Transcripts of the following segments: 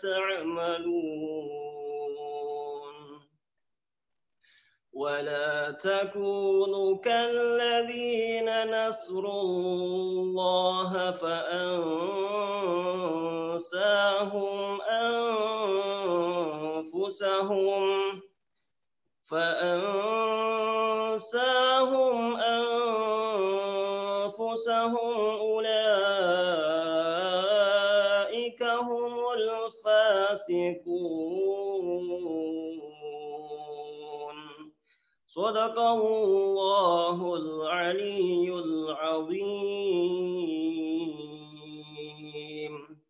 تعملون ولا تكونوا كالذين نسوا الله فأنساهم أنفسهم أولئك هم الفاسقون صدق الله العلي العظيم.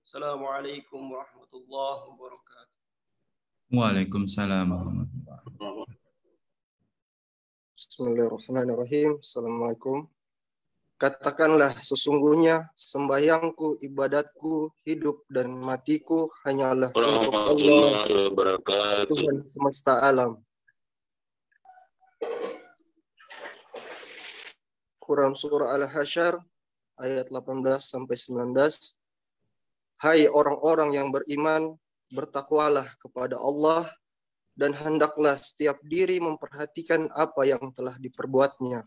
السلام عليكم ورحمة الله وبركاته. Waalaikumsalam warahmatullahi wabarakatuh. Bismillahirrahmanirrahim. Assalamualaikum. Katakanlah sesungguhnya sembahyangku, ibadatku, hidup dan matiku hanyalah untuk Allah, Tuhan semesta alam. Quran Surah Al-Hasyr ayat 18-19. Hai orang-orang yang beriman, bertakwalah kepada Allah dan hendaklah setiap diri memperhatikan apa yang telah diperbuatnya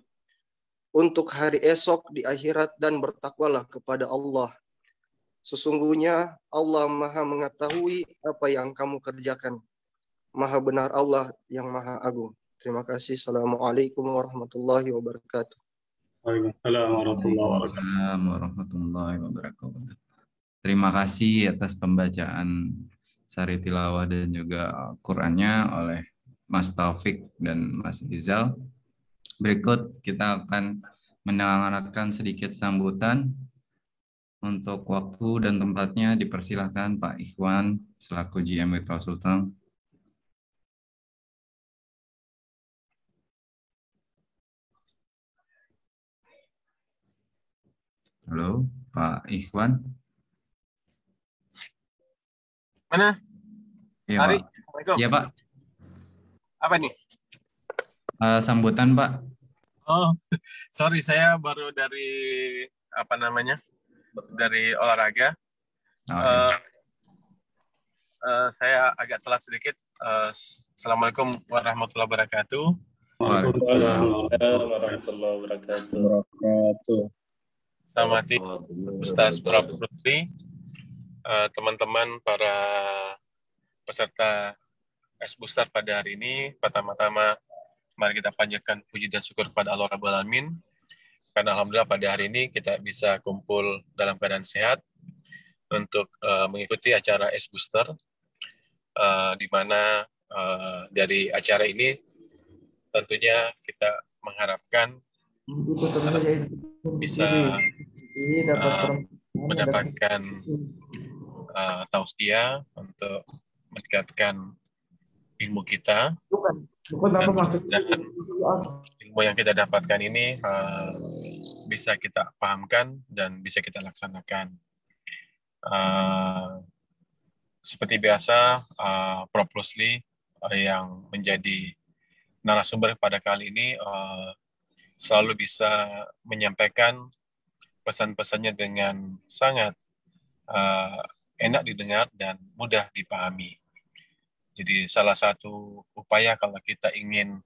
untuk hari esok di akhirat dan bertakwalah kepada Allah. Sesungguhnya Allah Maha mengetahui apa yang kamu kerjakan. Maha benar Allah yang Maha Agung. Terima kasih. Assalamualaikum warahmatullahi wabarakatuh. Waalaikumsalam warahmatullahi wabarakatuh. Terima kasih atas pembacaan sari tilawah dan juga Qur'annya oleh Mas Taufik dan Mas Rizal. Berikut kita akan mendengarkan sedikit sambutan. Untuk waktu dan tempatnya dipersilahkan Pak Ikhwan selaku GM Wipra Sultan. Halo, Pak Ikhwan. Mana? Iya, Hari. Pak. Iya, Pak. Apa nih? Sambutan, Pak. Oh, sorry, saya baru dari dari olahraga. Iya. Saya agak telat sedikit. Assalamualaikum warahmatullahi wabarakatuh. Waalaikumsalam warahmatullahi wabarakatuh. Selamat Ustaz Prabu Putri, teman-teman para peserta Booster pada hari ini. Pertama-tama mari kita panjatkan puji dan syukur kepada Allah Rabbul Alamin, karena alhamdulillah pada hari ini kita bisa kumpul dalam keadaan sehat untuk mengikuti acara Booster, di mana dari acara ini tentunya kita mengharapkan bisa mendapatkan tausiah untuk meningkatkan ilmu kita. Dan ilmu yang kita dapatkan ini bisa kita pahamkan dan bisa kita laksanakan. Seperti biasa, Prof. Rusli yang menjadi narasumber pada kali ini selalu bisa menyampaikan pesan-pesannya dengan sangat enak didengar dan mudah dipahami. Jadi salah satu upaya kalau kita ingin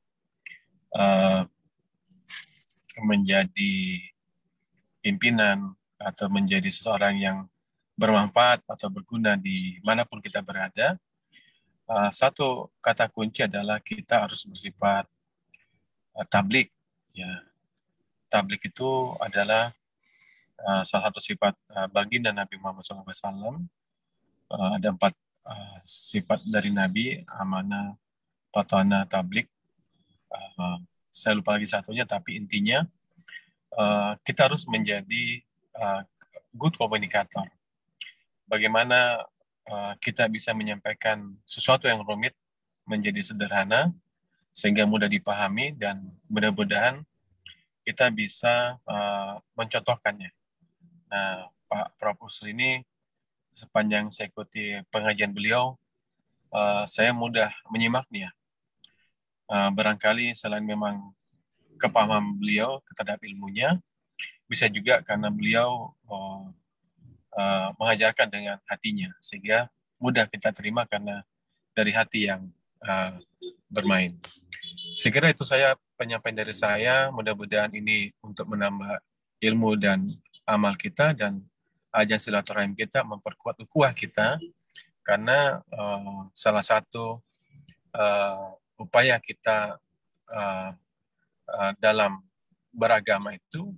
menjadi pimpinan atau menjadi seseorang yang bermanfaat atau berguna di manapun kita berada, satu kata kunci adalah kita harus bersifat tablik. Ya, tablik itu adalah salah satu sifat baginda Nabi Muhammad SAW. Ada 4 sifat dari Nabi: amanah, patana, tablik. Saya lupa lagi satunya, tapi intinya kita harus menjadi good communicator. Bagaimana kita bisa menyampaikan sesuatu yang rumit menjadi sederhana sehingga mudah dipahami, dan mudah-mudahan kita bisa mencontohkannya. Nah, Pak Prof. Rusli ini sepanjang saya ikuti pengajian beliau, saya mudah menyimaknya. Barangkali selain memang kepahaman beliau terhadap ilmunya, bisa juga karena beliau mengajarkan dengan hatinya, sehingga mudah kita terima karena dari hati yang bermain. Sekira itu saya penyampaian dari saya. Mudah-mudahan ini untuk menambah ilmu dan amal kita dan ajang silaturahim kita, memperkuat ukhuwah kita, karena salah satu upaya kita dalam beragama itu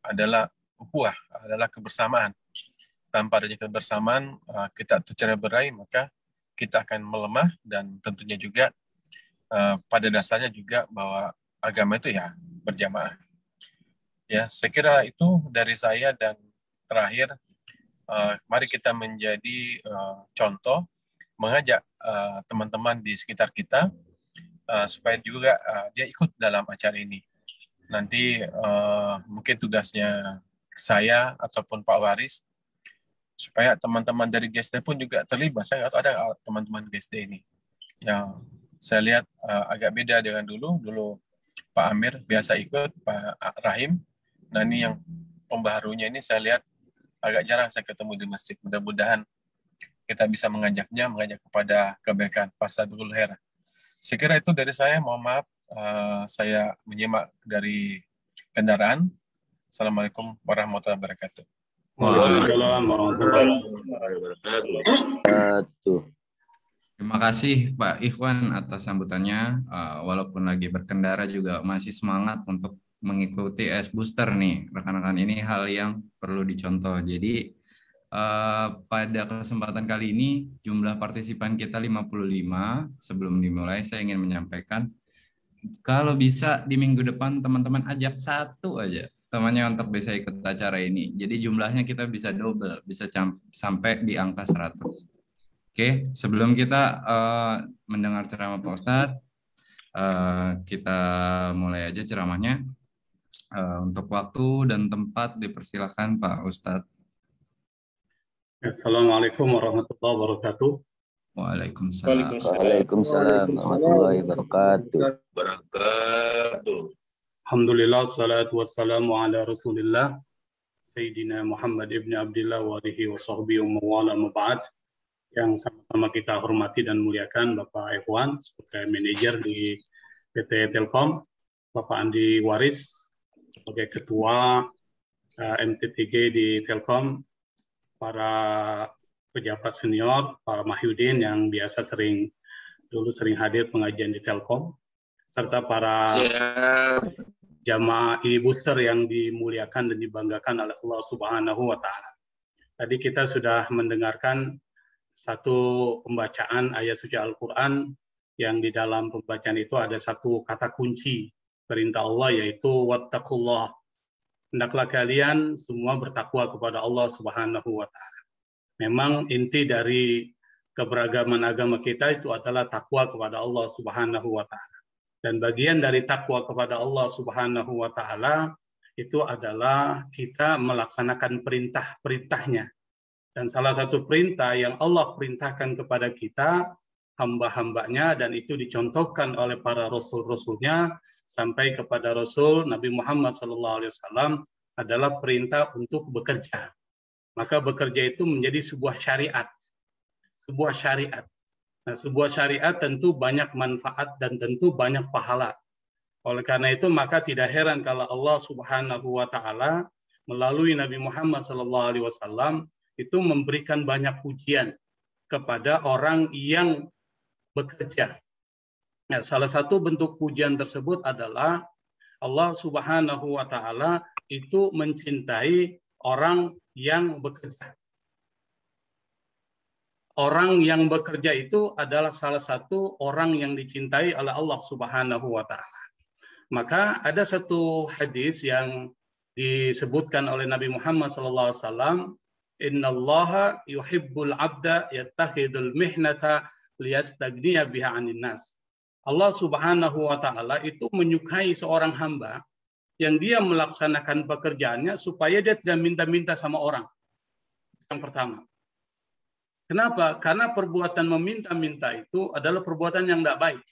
adalah ukhuwah, adalah kebersamaan. Tanpa adanya kebersamaan, kita tercerai berai, maka kita akan melemah, dan tentunya juga pada dasarnya juga bahwa agama itu ya berjamaah. Ya, saya kira itu dari saya, dan terakhir, mari kita menjadi contoh, mengajak teman-teman di sekitar kita supaya juga dia ikut dalam acara ini. Nanti mungkin tugasnya saya ataupun Pak Waris, supaya teman-teman dari GSD pun juga terlibat. Saya nggak tahu ada teman-teman GSD ini yang saya lihat agak beda dengan dulu Pak Amir biasa ikut, Pak Rahim. Nah, ini yang pembaharunya ini saya lihat agak jarang saya ketemu di masjid. Mudah-mudahan kita bisa mengajak kepada kebaikan. Fastabiqul khairat. Sekira itu dari saya. Mohon maaf, saya menyimak dari kendaraan. Assalamualaikum warahmatullahi wabarakatuh. Waalaikumsalam warahmatullahi wabarakatuh. Terima kasih Pak Ikhwan atas sambutannya. Walaupun lagi berkendara juga masih semangat untuk mengikuti S-Booster nih. Rekan-rekan, ini hal yang perlu dicontoh. Jadi pada kesempatan kali ini jumlah partisipan kita 55. Sebelum dimulai saya ingin menyampaikan, kalau bisa di minggu depan teman-teman ajak satu aja temannya untuk bisa ikut acara ini. Jadi jumlahnya kita bisa double, bisa sampai di angka 100. Oke, sebelum kita mendengar ceramah Pak Ustadz, kita mulai aja ceramahnya. Untuk waktu dan tempat dipersilakan Pak Ustadz. Assalamualaikum warahmatullahi wabarakatuh. Waalaikumsalam. Waalaikumsalam warahmatullahi wabarakatuh. Alhamdulillah, salatu wassalamu ala rasulillah Sayyidina Muhammad ibn Abdillah wa alihi wa sahbihi wa wala maba'ad. Yang sama-sama kita hormati dan muliakan Bapak Ikhwan sebagai manajer di PT Telkom, Bapak Andi Waris sebagai ketua MT3G di Telkom, para pejabat senior, Pak Mahyudin yang biasa sering hadir pengajian di Telkom, serta para jamaah e-booster yang dimuliakan dan dibanggakan oleh Allah Subhanahu wa Ta'ala. Tadi kita sudah mendengarkan satu pembacaan ayat suci Al-Quran yang di dalam pembacaan itu ada satu kata kunci perintah Allah, yaitu wattaqullah. Hendaklah kalian semua bertakwa kepada Allah Subhanahu wa Ta'ala. Memang inti dari keberagaman agama kita itu adalah takwa kepada Allah Subhanahu wa Ta'ala. Dan bagian dari takwa kepada Allah Subhanahu wa Ta'ala itu adalah kita melaksanakan perintah-perintahnya. Dan salah satu perintah yang Allah perintahkan kepada kita, hamba-hambanya, dan itu dicontohkan oleh para rasul-rasulnya sampai kepada Rasul Nabi Muhammad SAW, adalah perintah untuk bekerja. Maka bekerja itu menjadi sebuah syariat. Sebuah syariat. Nah, sebuah syariat tentu banyak manfaat dan tentu banyak pahala. Oleh karena itu, maka tidak heran kalau Allah Subhanahu wa Ta'ala melalui Nabi Muhammad SAW itu memberikan banyak pujian kepada orang yang bekerja. Nah, salah satu bentuk pujian tersebut adalah Allah Subhanahu wa Ta'ala itu mencintai orang yang bekerja. Orang yang bekerja itu adalah salah satu orang yang dicintai oleh Allah Subhanahu wa Ta'ala. Maka ada satu hadis yang disebutkan oleh Nabi Muhammad SAW, innallaha yuhibbul abda yattakhidul mihnata liyastagniya biha 'anil nas. Allah Subhanahu wa Ta'ala itu menyukai seorang hamba yang dia melaksanakan pekerjaannya supaya dia tidak minta-minta sama orang. Yang pertama. Kenapa? Karena perbuatan meminta-minta itu adalah perbuatan yang tidak baik.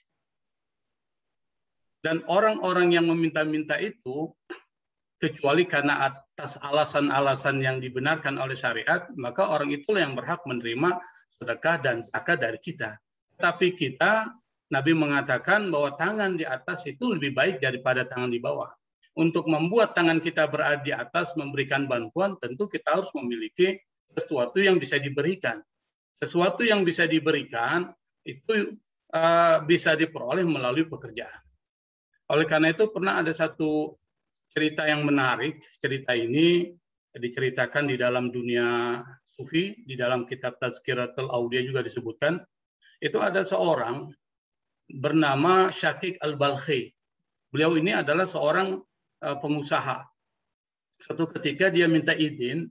Dan orang-orang yang meminta-minta itu, kecuali karena atas alasan-alasan yang dibenarkan oleh syariat, maka orang itulah yang berhak menerima sedekah dan zakat dari kita. Tapi kita, Nabi mengatakan bahwa tangan di atas itu lebih baik daripada tangan di bawah. Untuk membuat tangan kita berada di atas, memberikan bantuan, tentu kita harus memiliki sesuatu yang bisa diberikan. Sesuatu yang bisa diberikan itu bisa diperoleh melalui pekerjaan. Oleh karena itu pernah ada satu cerita yang menarik. Cerita ini diceritakan di dalam dunia sufi, di dalam kitab Tazkiratul Aulia juga disebutkan. Itu ada seorang bernama Syakik Al-Balkhi. Beliau ini adalah seorang pengusaha. Suatu ketika dia minta izin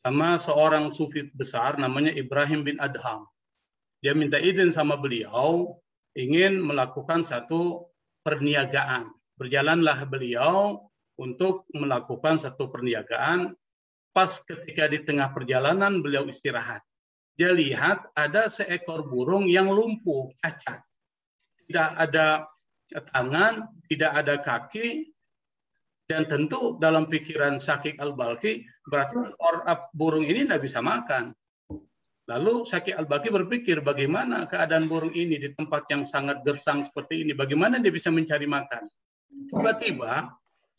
sama seorang sufi besar namanya Ibrahim bin Adham. Dia minta izin sama beliau ingin melakukan satu perniagaan. Berjalanlah beliau untuk melakukan satu perniagaan. Pas ketika di tengah perjalanan beliau istirahat. Dia lihat ada seekor burung yang lumpuh, cacat. Tidak ada tangan, tidak ada kaki, dan tentu dalam pikiran Syakik Al-Balkhi berarti burung ini tidak bisa makan. Lalu Syakik Al-Balkhi berpikir bagaimana keadaan burung ini di tempat yang sangat gersang seperti ini, bagaimana dia bisa mencari makan. Tiba-tiba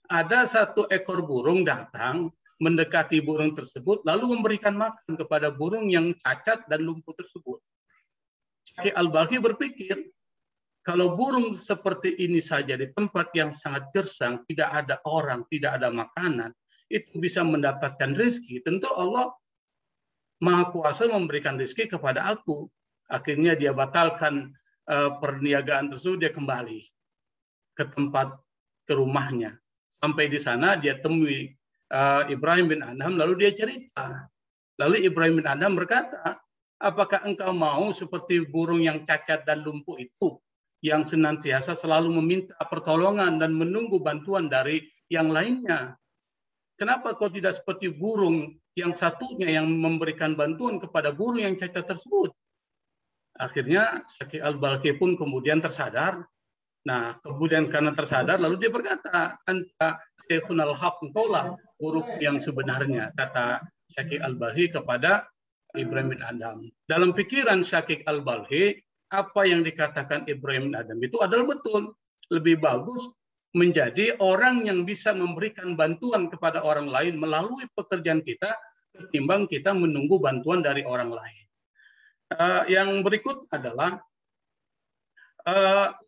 ada satu ekor burung datang mendekati burung tersebut lalu memberikan makan kepada burung yang cacat dan lumpuh tersebut. Syakik Al-Balkhi berpikir, kalau burung seperti ini saja di tempat yang sangat gersang, tidak ada orang, tidak ada makanan, itu bisa mendapatkan rezeki. Tentu Allah Maha Kuasa memberikan rezeki kepada aku. Akhirnya dia batalkan perniagaan tersebut, dia kembali ke tempat, ke rumahnya. Sampai di sana dia temui Ibrahim bin Adham, lalu dia cerita. Lalu Ibrahim bin Adham berkata, apakah engkau mau seperti burung yang cacat dan lumpuh itu, yang senantiasa selalu meminta pertolongan dan menunggu bantuan dari yang lainnya? Kenapa kau tidak seperti burung yang satunya yang memberikan bantuan kepada burung yang cacat tersebut? Akhirnya Syakik Al-Balkhi pun kemudian tersadar. Nah, kemudian karena tersadar, lalu dia berkata, anta syekhunal haq, engkaulah guru yang sebenarnya, kata Syakik Al-Balkhi kepada Ibrahim bin Adham. Dalam pikiran Syakik Al-Balkhi, apa yang dikatakan Ibrahim bin Adham itu adalah betul. Lebih bagus menjadi orang yang bisa memberikan bantuan kepada orang lain melalui pekerjaan kita ketimbang kita menunggu bantuan dari orang lain. Yang berikut adalah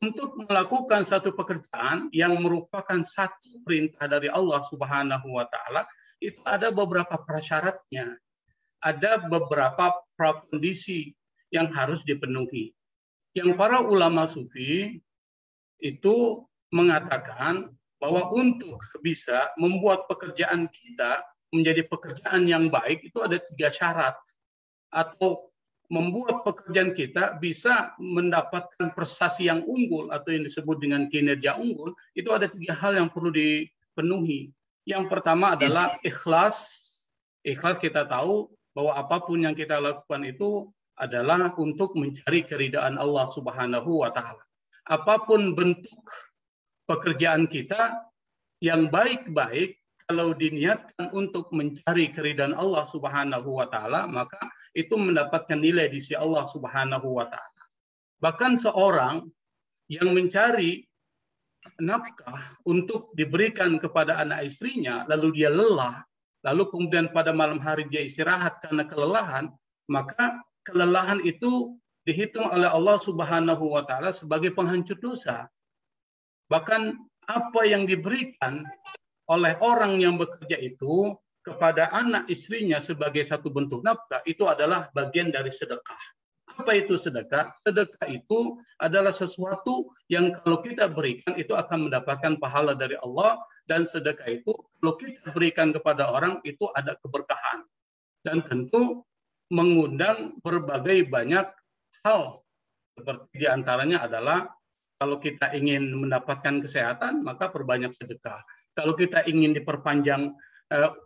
untuk melakukan satu pekerjaan yang merupakan satu perintah dari Allah Subhanahu wa Ta'ala, itu ada beberapa prasyaratnya, ada beberapa prakondisi yang harus dipenuhi. Yang para ulama sufi itu mengatakan bahwa untuk bisa membuat pekerjaan kita menjadi pekerjaan yang baik itu ada 3 syarat. Atau membuat pekerjaan kita bisa mendapatkan prestasi yang unggul atau yang disebut dengan kinerja unggul, itu ada 3 hal yang perlu dipenuhi. Yang pertama adalah ikhlas. Ikhlas kita tahu bahwa apapun yang kita lakukan itu adalah untuk mencari keridaan Allah Subhanahu wa Ta'ala. Apapun bentuk pekerjaan kita yang baik-baik, kalau diniatkan untuk mencari keridaan Allah Subhanahu wa Ta'ala, maka itu mendapatkan nilai di sisi Allah Subhanahu wa Ta'ala. Bahkan seorang yang mencari nafkah untuk diberikan kepada anak istrinya, lalu dia lelah, lalu kemudian pada malam hari dia istirahat karena kelelahan, maka kelelahan itu dihitung oleh Allah Subhanahu wa Ta'ala sebagai penghancur dosa. Bahkan apa yang diberikan oleh orang yang bekerja itu kepada anak istrinya sebagai satu bentuk nafkah, itu adalah bagian dari sedekah. Apa itu sedekah? Sedekah itu adalah sesuatu yang kalau kita berikan itu akan mendapatkan pahala dari Allah, dan sedekah itu kalau kita berikan kepada orang itu ada keberkahan. Dan tentu mengundang berbagai banyak hal. Seperti diantaranya adalah kalau kita ingin mendapatkan kesehatan, maka perbanyak sedekah. Kalau kita ingin diperpanjang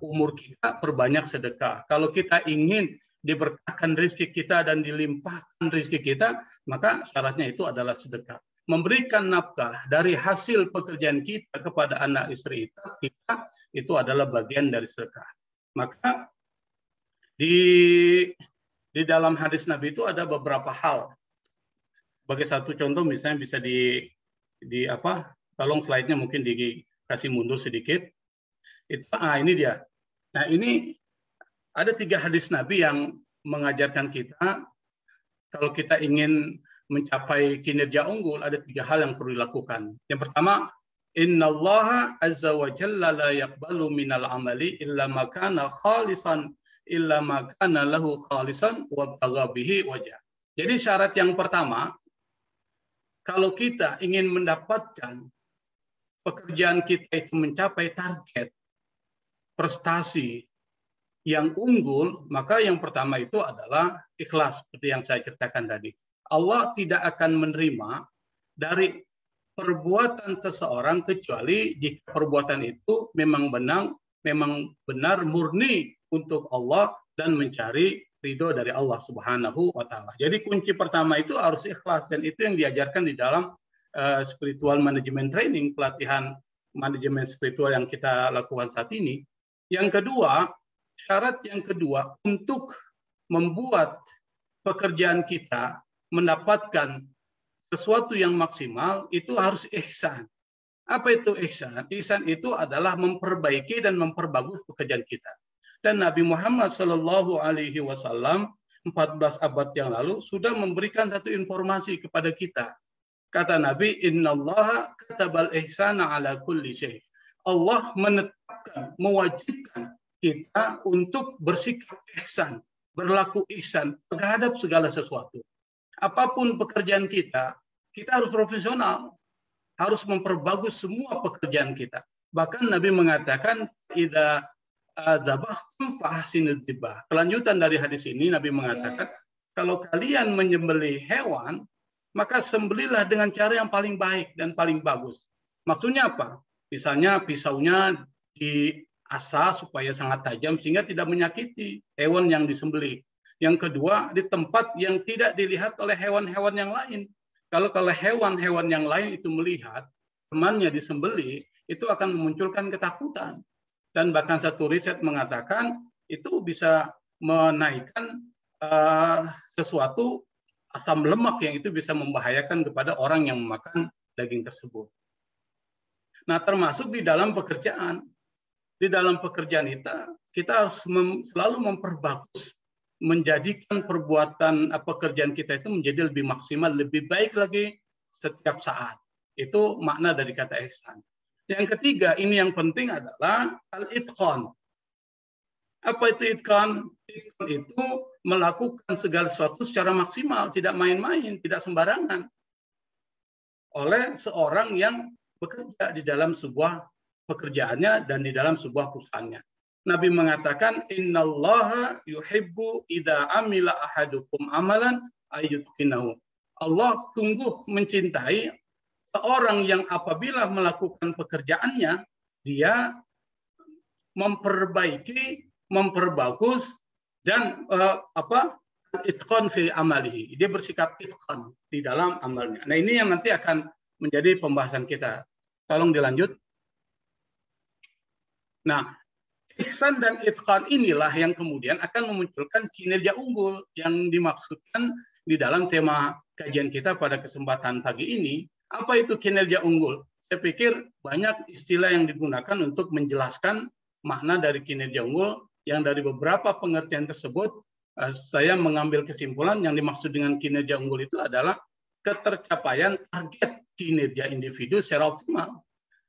umur kita, perbanyak sedekah. Kalau kita ingin diberkahkan rezeki kita dan dilimpahkan rezeki kita, maka syaratnya itu adalah sedekah. Memberikan nafkah dari hasil pekerjaan kita kepada anak istri kita itu adalah bagian dari sedekah. Maka di Di dalam hadis Nabi itu ada beberapa hal. Sebagai satu contoh misalnya bisa di apa? Tolong slide-nya mungkin dikasih mundur sedikit. Ini dia. Nah, ini ada 3 hadis Nabi yang mengajarkan kita kalau kita ingin mencapai kinerja unggul, ada 3 hal yang perlu dilakukan. Yang pertama, innallaha azza wa jalla la yaqbalu minal amali illa ma kana khalisan illa ma kana lahu khalisan wa bagha bihi wajah. Jadi syarat yang pertama, kalau kita ingin mendapatkan pekerjaan kita itu mencapai target prestasi yang unggul, maka yang pertama itu adalah ikhlas, seperti yang saya ceritakan tadi. Allah tidak akan menerima dari perbuatan seseorang kecuali jika perbuatan itu memang benar murni untuk Allah dan mencari ridho dari Allah Subhanahu wa Ta'ala. Jadi kunci pertama itu harus ikhlas, dan itu yang diajarkan di dalam spiritual management training, pelatihan manajemen spiritual yang kita lakukan saat ini. Yang kedua, syarat yang kedua untuk membuat pekerjaan kita mendapatkan sesuatu yang maksimal itu harus ihsan. Apa itu ihsan? Ihsan itu adalah memperbaiki dan memperbagus pekerjaan kita. Dan Nabi Muhammad SAW 14 abad yang lalu sudah memberikan satu informasi kepada kita. Kata Nabi, innallaha katabal ihsana ala kulli syai'. Allah menetapkan, mewajibkan kita untuk bersikap ihsan, berlaku ihsan terhadap segala sesuatu. Apapun pekerjaan kita harus profesional, harus memperbagus semua pekerjaan kita. Bahkan Nabi mengatakan, idza dzabhtum fahsinuz dzibah. Kelanjutan dari hadis ini Nabi mengatakan, kalau kalian menyembelih hewan, maka sembelihlah dengan cara yang paling baik dan paling bagus. Maksudnya apa? Misalnya pisaunya diasah supaya sangat tajam sehingga tidak menyakiti hewan yang disembelih. Yang kedua, di tempat yang tidak dilihat oleh hewan-hewan yang lain. Kalau hewan-hewan yang lain itu melihat temannya disembelih, itu akan memunculkan ketakutan. Dan bahkan satu riset mengatakan itu bisa menaikkan sesuatu asam lemak yang itu bisa membahayakan kepada orang yang memakan daging tersebut. Nah, termasuk di dalam pekerjaan. Di dalam pekerjaan kita harus selalu memperbagus, menjadikan perbuatan pekerjaan kita itu menjadi lebih maksimal, lebih baik lagi setiap saat. Itu makna dari kata ihsan. Yang ketiga, ini yang penting adalah al-itqan. Apa itu itqan? Itqan itu melakukan segala sesuatu secara maksimal, tidak main-main, tidak sembarangan. Oleh seorang yang bekerja di dalam sebuah pekerjaannya dan di dalam sebuah perusahaannya. Nabi mengatakan, innallaha yuhibbu idza amila ahadukum amalan ayyutqinahu. Allah sungguh mencintai seorang yang apabila melakukan pekerjaannya, dia memperbaiki, memperbagus, dan itqan fi amalihi. Dia bersikap itqan di dalam amalnya. Nah, ini yang nanti akan menjadi pembahasan kita. Tolong dilanjut. Nah, ihsan dan itqan inilah yang kemudian akan memunculkan kinerja unggul yang dimaksudkan di dalam tema kajian kita pada kesempatan pagi ini. Apa itu kinerja unggul? Saya pikir banyak istilah yang digunakan untuk menjelaskan makna dari kinerja unggul, yang dari beberapa pengertian tersebut saya mengambil kesimpulan yang dimaksud dengan kinerja unggul itu adalah ketercapaian target kinerja individu secara optimal,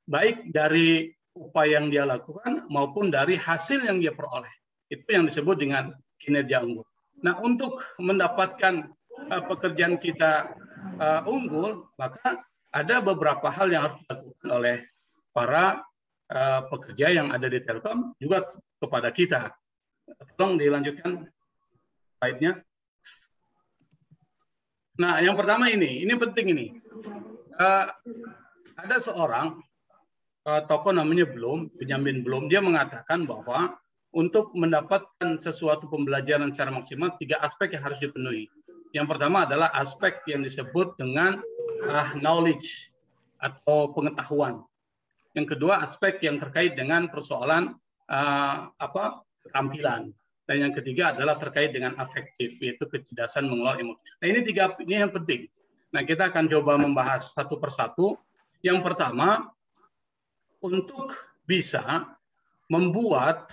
baik dari upaya yang dia lakukan maupun dari hasil yang dia peroleh. Itu yang disebut dengan kinerja unggul. Nah, untuk mendapatkan pekerjaan kita unggul, maka ada beberapa hal yang harus dilakukan oleh para pekerja yang ada di Telkom juga kepada kita. Tolong dilanjutkan slide-nya. Nah, yang pertama ini penting ini. Ada seorang tokoh namanya Benjamin Bloom, dia mengatakan bahwa untuk mendapatkan sesuatu pembelajaran secara maksimal, 3 aspek yang harus dipenuhi. Yang pertama adalah aspek yang disebut dengan knowledge atau pengetahuan. Yang kedua, aspek yang terkait dengan persoalan keterampilan. Dan yang ketiga adalah terkait dengan afektif, yaitu kecerdasan mengelola emosi. Nah, ini yang penting. Nah, kita akan coba membahas satu persatu. Yang pertama, untuk bisa membuat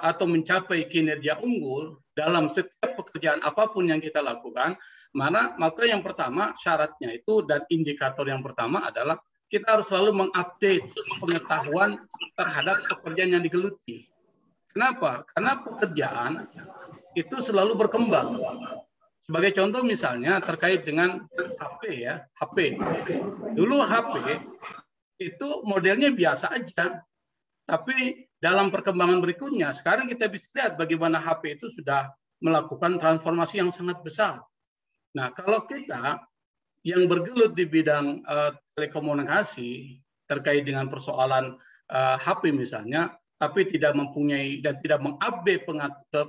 atau mencapai kinerja unggul dalam setiap pekerjaan apapun yang kita lakukan, maka yang pertama syaratnya itu dan indikator yang pertama adalah kita harus selalu mengupdate pengetahuan terhadap pekerjaan yang digeluti. Kenapa? Karena pekerjaan itu selalu berkembang. Sebagai contoh misalnya terkait dengan HP ya, HP. Dulu HP itu modelnya biasa aja. Tapi dalam perkembangan berikutnya, sekarang kita bisa lihat bagaimana HP itu sudah melakukan transformasi yang sangat besar. Nah, kalau kita yang bergelut di bidang telekomunikasi terkait dengan persoalan HP misalnya, tapi tidak mempunyai dan tidak mengupdate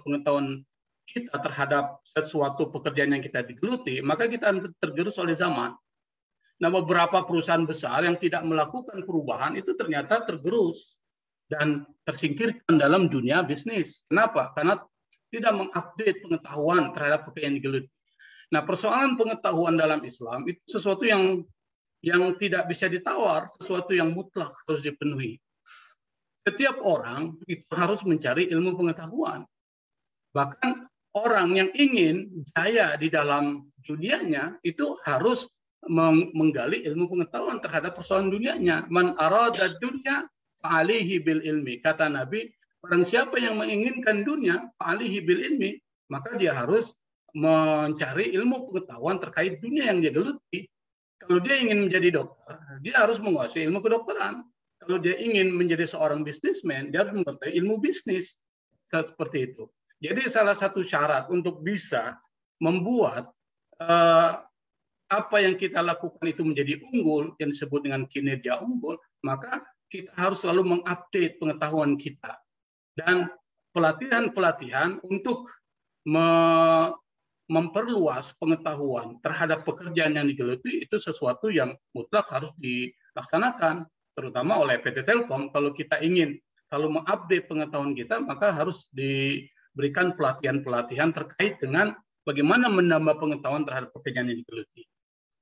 pengetahuan kita terhadap sesuatu pekerjaan yang kita digeluti, maka kita tergerus oleh zaman. Nah, beberapa perusahaan besar yang tidak melakukan perubahan itu ternyata tergerus dan tersingkirkan dalam dunia bisnis. Kenapa? Karena tidak mengupdate pengetahuan terhadap pekerjaan yang digeluti. Nah, persoalan pengetahuan dalam Islam itu sesuatu yang tidak bisa ditawar, sesuatu yang mutlak harus dipenuhi. Setiap orang itu harus mencari ilmu pengetahuan. Bahkan orang yang ingin jaya di dalam dunianya itu harus menggali ilmu pengetahuan terhadap persoalan dunianya. Man arada dunya fa'alihi bil ilmi. Kata Nabi, barang siapa yang menginginkan dunia fa'alihi bil ilmi, maka dia harus mencari ilmu pengetahuan terkait dunia yang dia geluti. Kalau dia ingin menjadi dokter, dia harus menguasai ilmu kedokteran. Kalau dia ingin menjadi seorang bisnismen, dia harus mengerti ilmu bisnis. Seperti itu. Jadi salah satu syarat untuk bisa membuat apa yang kita lakukan itu menjadi unggul, yang disebut dengan kinerja unggul, maka kita harus selalu mengupdate pengetahuan kita. Dan pelatihan-pelatihan untuk memperluas pengetahuan terhadap pekerjaan yang digeluti itu sesuatu yang mutlak harus dilaksanakan, terutama oleh PT Telkom. Kalau kita ingin selalu mengupdate pengetahuan kita, maka harus diberikan pelatihan-pelatihan terkait dengan bagaimana menambah pengetahuan terhadap pekerjaan yang digeluti.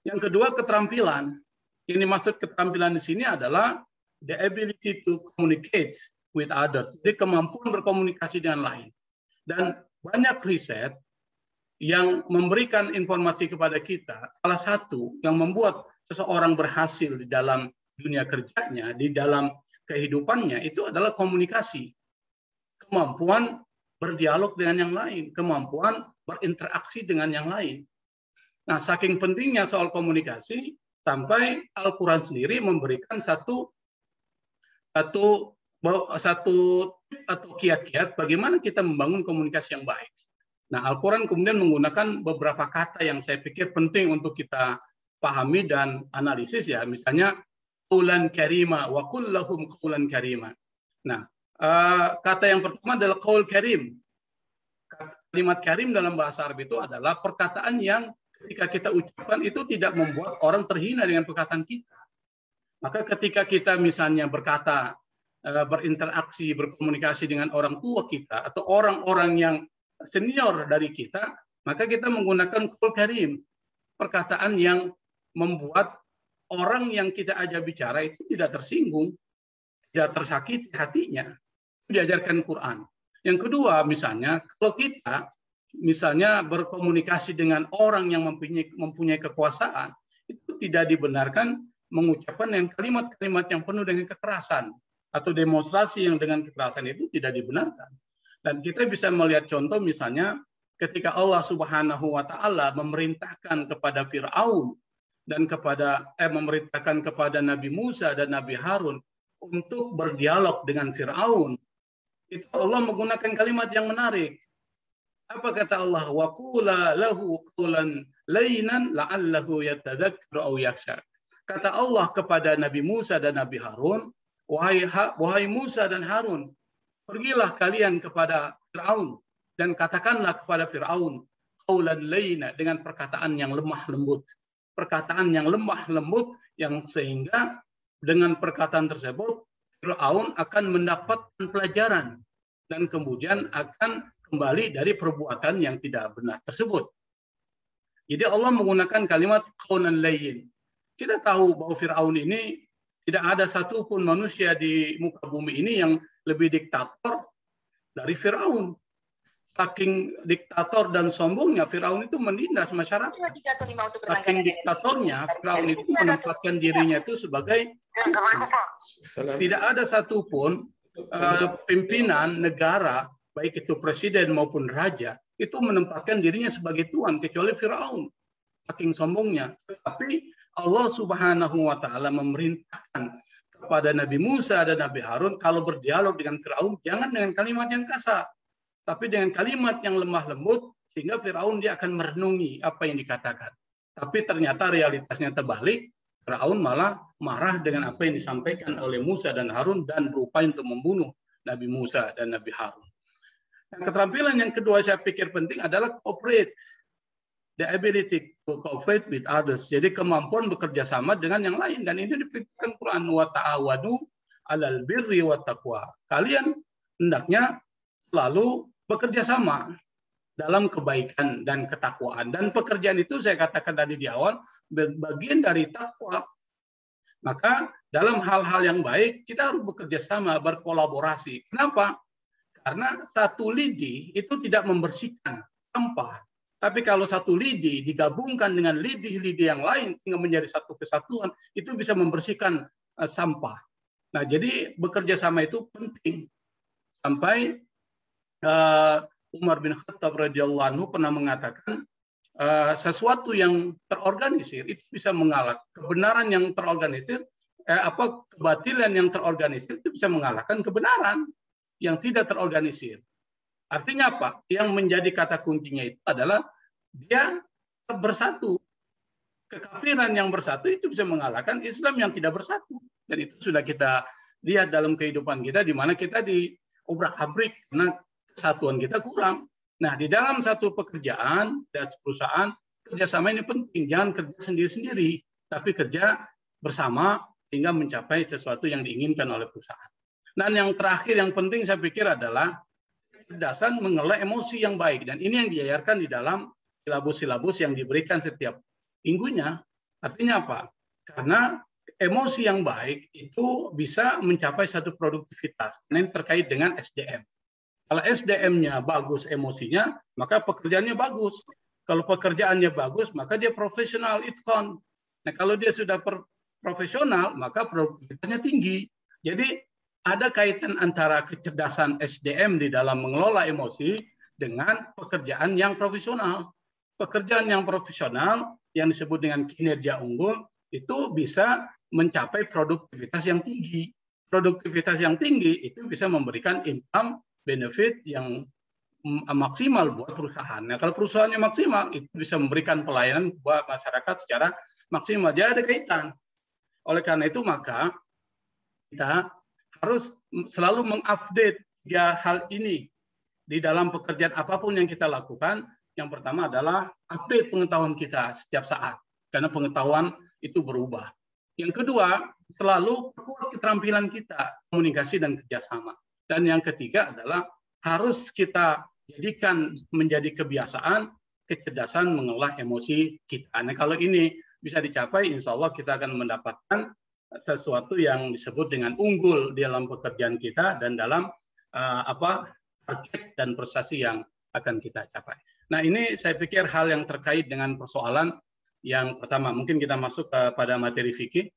Yang kedua, keterampilan. Yang dimaksud keterampilan di sini adalah the ability to communicate with others. Jadi kemampuan berkomunikasi dengan lain. Dan banyak riset yang memberikan informasi kepada kita, salah satu yang membuat seseorang berhasil di dalam dunia kerjanya, di dalam kehidupannya, itu adalah komunikasi. Kemampuan berdialog dengan yang lain, kemampuan berinteraksi dengan yang lain. Nah, saking pentingnya soal komunikasi, sampai Al-Quran sendiri memberikan satu kiat-kiat bagaimana kita membangun komunikasi yang baik. Nah, Al-Quran kemudian menggunakan beberapa kata yang saya pikir penting untuk kita pahami dan analisis ya. Misalnya, qaulan karima wa qul lahum qaulan karima. Nah, kata yang pertama adalah qaul karim. Kalimat karim dalam bahasa Arab itu adalah perkataan yang ketika kita ucapkan itu tidak membuat orang terhina dengan perkataan kita. Maka ketika kita misalnya berkata, berinteraksi, berkomunikasi dengan orang tua kita atau orang-orang yang senior dari kita, maka kita menggunakan qaul karim, perkataan yang membuat orang yang kita ajak bicara itu tidak tersinggung, tidak tersakiti hatinya. Itu diajarkan Quran. Yang kedua, misalnya kalau kita misalnya berkomunikasi dengan orang yang mempunyai kekuasaan, itu tidak dibenarkan mengucapkan yang kalimat-kalimat yang penuh dengan kekerasan atau demonstrasi yang dengan kekerasan itu tidak dibenarkan. Dan kita bisa melihat contoh misalnya ketika Allah Subhanahu wa taala memerintahkan kepada Firaun dan memerintahkan kepada Nabi Musa dan Nabi Harun untuk berdialog dengan Firaun. Itu Allah menggunakan kalimat yang menarik. Apa kata Allah? Wa qula lahu qawlan layyinan la'allahu yatadhakkaru aw yakhsha. Kata Allah kepada Nabi Musa dan Nabi Harun, wahai Musa dan Harun, pergilah kalian kepada Firaun dan katakanlah kepada Firaun qaulan layyina, dengan perkataan yang lemah lembut. Perkataan yang lemah lembut yang sehingga dengan perkataan tersebut Firaun akan mendapatkan pelajaran dan kemudian akan kembali dari perbuatan yang tidak benar tersebut. Jadi Allah menggunakan kalimat qaulan layyin. Kita tahu bahwa Fir'aun ini tidak ada satupun manusia di muka bumi ini yang lebih diktator dari Fir'aun. Saking diktator dan sombongnya, Fir'aun itu menindas masyarakat. Saking diktatornya, Fir'aun itu menempatkan dirinya itu sebagai tidak ada satupun pimpinan negara, baik itu presiden maupun raja, itu menempatkan dirinya sebagai tuan, kecuali Fir'aun. Saking sombongnya. Tapi Allah Subhanahu wa Ta'ala memerintahkan kepada Nabi Musa dan Nabi Harun, kalau berdialog dengan Fir'aun, jangan dengan kalimat yang kasar, tapi dengan kalimat yang lemah lembut, sehingga Fir'aun dia akan merenungi apa yang dikatakan. Tapi ternyata realitasnya terbalik, Fir'aun malah marah dengan apa yang disampaikan oleh Musa dan Harun dan berupaya untuk membunuh Nabi Musa dan Nabi Harun. Nah, keterampilan yang kedua saya pikir penting adalah cooperate. The ability to cooperate with others. Jadi kemampuan bekerja sama dengan yang lain. Dan ini diperintahkan Quran. Wa ta'awadu 'alal birri wa taqwa. Kalian hendaknya selalu bekerja sama dalam kebaikan dan ketakwaan. Dan pekerjaan itu saya katakan tadi di awal, bagian dari takwa. Maka dalam hal-hal yang baik, kita harus bekerja sama, berkolaborasi. Kenapa? Karena satu lidi itu tidak membersihkan sampah. Tapi kalau satu lidi digabungkan dengan lidi-lidi yang lain sehingga menjadi satu kesatuan, itu bisa membersihkan sampah. Nah, jadi bekerja sama itu penting. Sampai Umar bin Khattab radhiyallahu anhu pernah mengatakan sesuatu yang terorganisir itu bisa mengalahkan kebenaran yang terorganisir, kebatilan yang terorganisir itu bisa mengalahkan kebenaran yang tidak terorganisir. Artinya apa? Yang menjadi kata kuncinya itu adalah dia bersatu. Kekafiran yang bersatu itu bisa mengalahkan Islam yang tidak bersatu. Dan itu sudah kita lihat dalam kehidupan kita, di mana kita diobrak-abrik karena kesatuan kita kurang. Nah, di dalam satu pekerjaan dan perusahaan, kerjasama ini penting. Jangan kerja sendiri-sendiri, tapi kerja bersama sehingga mencapai sesuatu yang diinginkan oleh perusahaan. Dan yang terakhir yang penting saya pikir adalah kecerdasan mengelola emosi yang baik. Dan ini yang diajarkan di dalam silabus-silabus yang diberikan setiap minggunya. Artinya apa? Karena emosi yang baik itu bisa mencapai satu produktivitas. Ini terkait dengan SDM. Kalau SDM-nya bagus emosinya, maka pekerjaannya bagus. Kalau pekerjaannya bagus, maka dia profesional, itqan. Nah, kalau dia sudah profesional, maka produktivitasnya tinggi. Jadi ada kaitan antara kecerdasan SDM di dalam mengelola emosi dengan pekerjaan yang profesional. Pekerjaan yang profesional yang disebut dengan kinerja unggul itu bisa mencapai produktivitas yang tinggi. Produktivitas yang tinggi itu bisa memberikan income benefit yang maksimal buat perusahaan. Nah, kalau perusahaannya maksimal, itu bisa memberikan pelayanan buat masyarakat secara maksimal. Jadi ada kaitan. Oleh karena itu, maka kita harus selalu mengupdate tiga hal ini di dalam pekerjaan apapun yang kita lakukan. Yang pertama adalah update pengetahuan kita setiap saat, karena pengetahuan itu berubah. Yang kedua, selalu perkuat keterampilan kita, komunikasi dan kerjasama. Dan yang ketiga adalah harus kita jadikan menjadi kebiasaan kecerdasan mengolah emosi kita. Nah, kalau ini bisa dicapai, insya Allah kita akan mendapatkan sesuatu yang disebut dengan unggul dalam pekerjaan kita dan dalam target dan prestasi yang akan kita capai. Nah, ini saya pikir hal yang terkait dengan persoalan yang pertama. Mungkin kita masuk kepada materi fikih.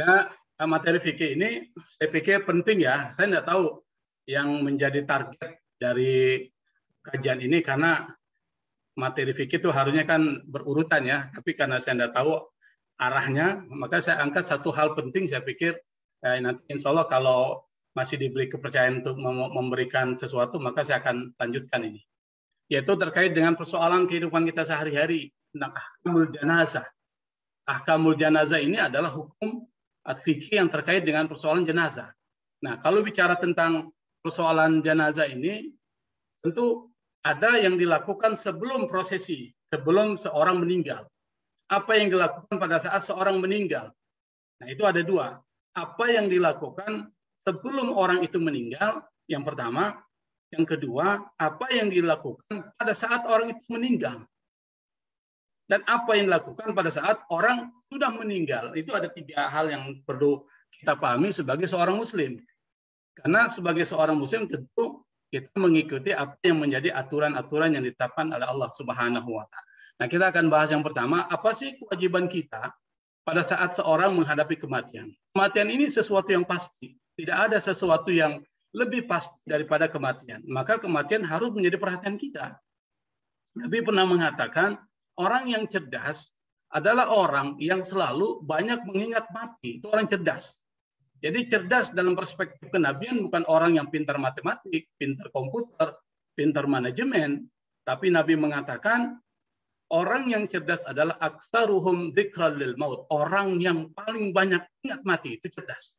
Nah, materi fikih ini saya pikir penting ya. Saya tidak tahu yang menjadi target dari kajian ini karena materi fikih itu harusnya kan berurutan ya. Tapi karena saya tidak tahu arahnya, maka saya angkat satu hal penting. Saya pikir nanti insya Allah kalau masih diberi kepercayaan untuk memberikan sesuatu, maka saya akan lanjutkan ini. Yaitu terkait dengan persoalan kehidupan kita sehari-hari tentang ahkamul janazah. Ahkamul janazah ini adalah hukum fikih yang terkait dengan persoalan jenazah. Nah, kalau bicara tentang persoalan jenazah ini, tentu ada yang dilakukan sebelum prosesi, sebelum seorang meninggal. Apa yang dilakukan pada saat seorang meninggal? Nah, itu ada dua. Apa yang dilakukan sebelum orang itu meninggal, Yang pertama. Yang kedua, apa yang dilakukan pada saat orang itu meninggal. Dan apa yang dilakukan pada saat orang sudah meninggal. Itu ada 3 hal yang perlu kita pahami sebagai seorang muslim. Karena sebagai seorang muslim tentu kita mengikuti apa yang menjadi aturan-aturan yang ditetapkan oleh Allah Subhanahu wa Ta'ala. Nah, kita akan bahas yang pertama, apa sih kewajiban kita pada saat seorang menghadapi kematian? Kematian ini sesuatu yang pasti. Tidak ada sesuatu yang lebih pasti daripada kematian. Maka kematian harus menjadi perhatian kita. Nabi pernah mengatakan, orang yang cerdas adalah orang yang selalu banyak mengingat mati. Itu orang cerdas. Jadi cerdas dalam perspektif kenabian bukan orang yang pintar matematik, pintar komputer, pintar manajemen. Tapi Nabi mengatakan, orang yang cerdas adalah aktsaruhum dzikran lil maut. Orang yang paling banyak ingat mati, itu cerdas.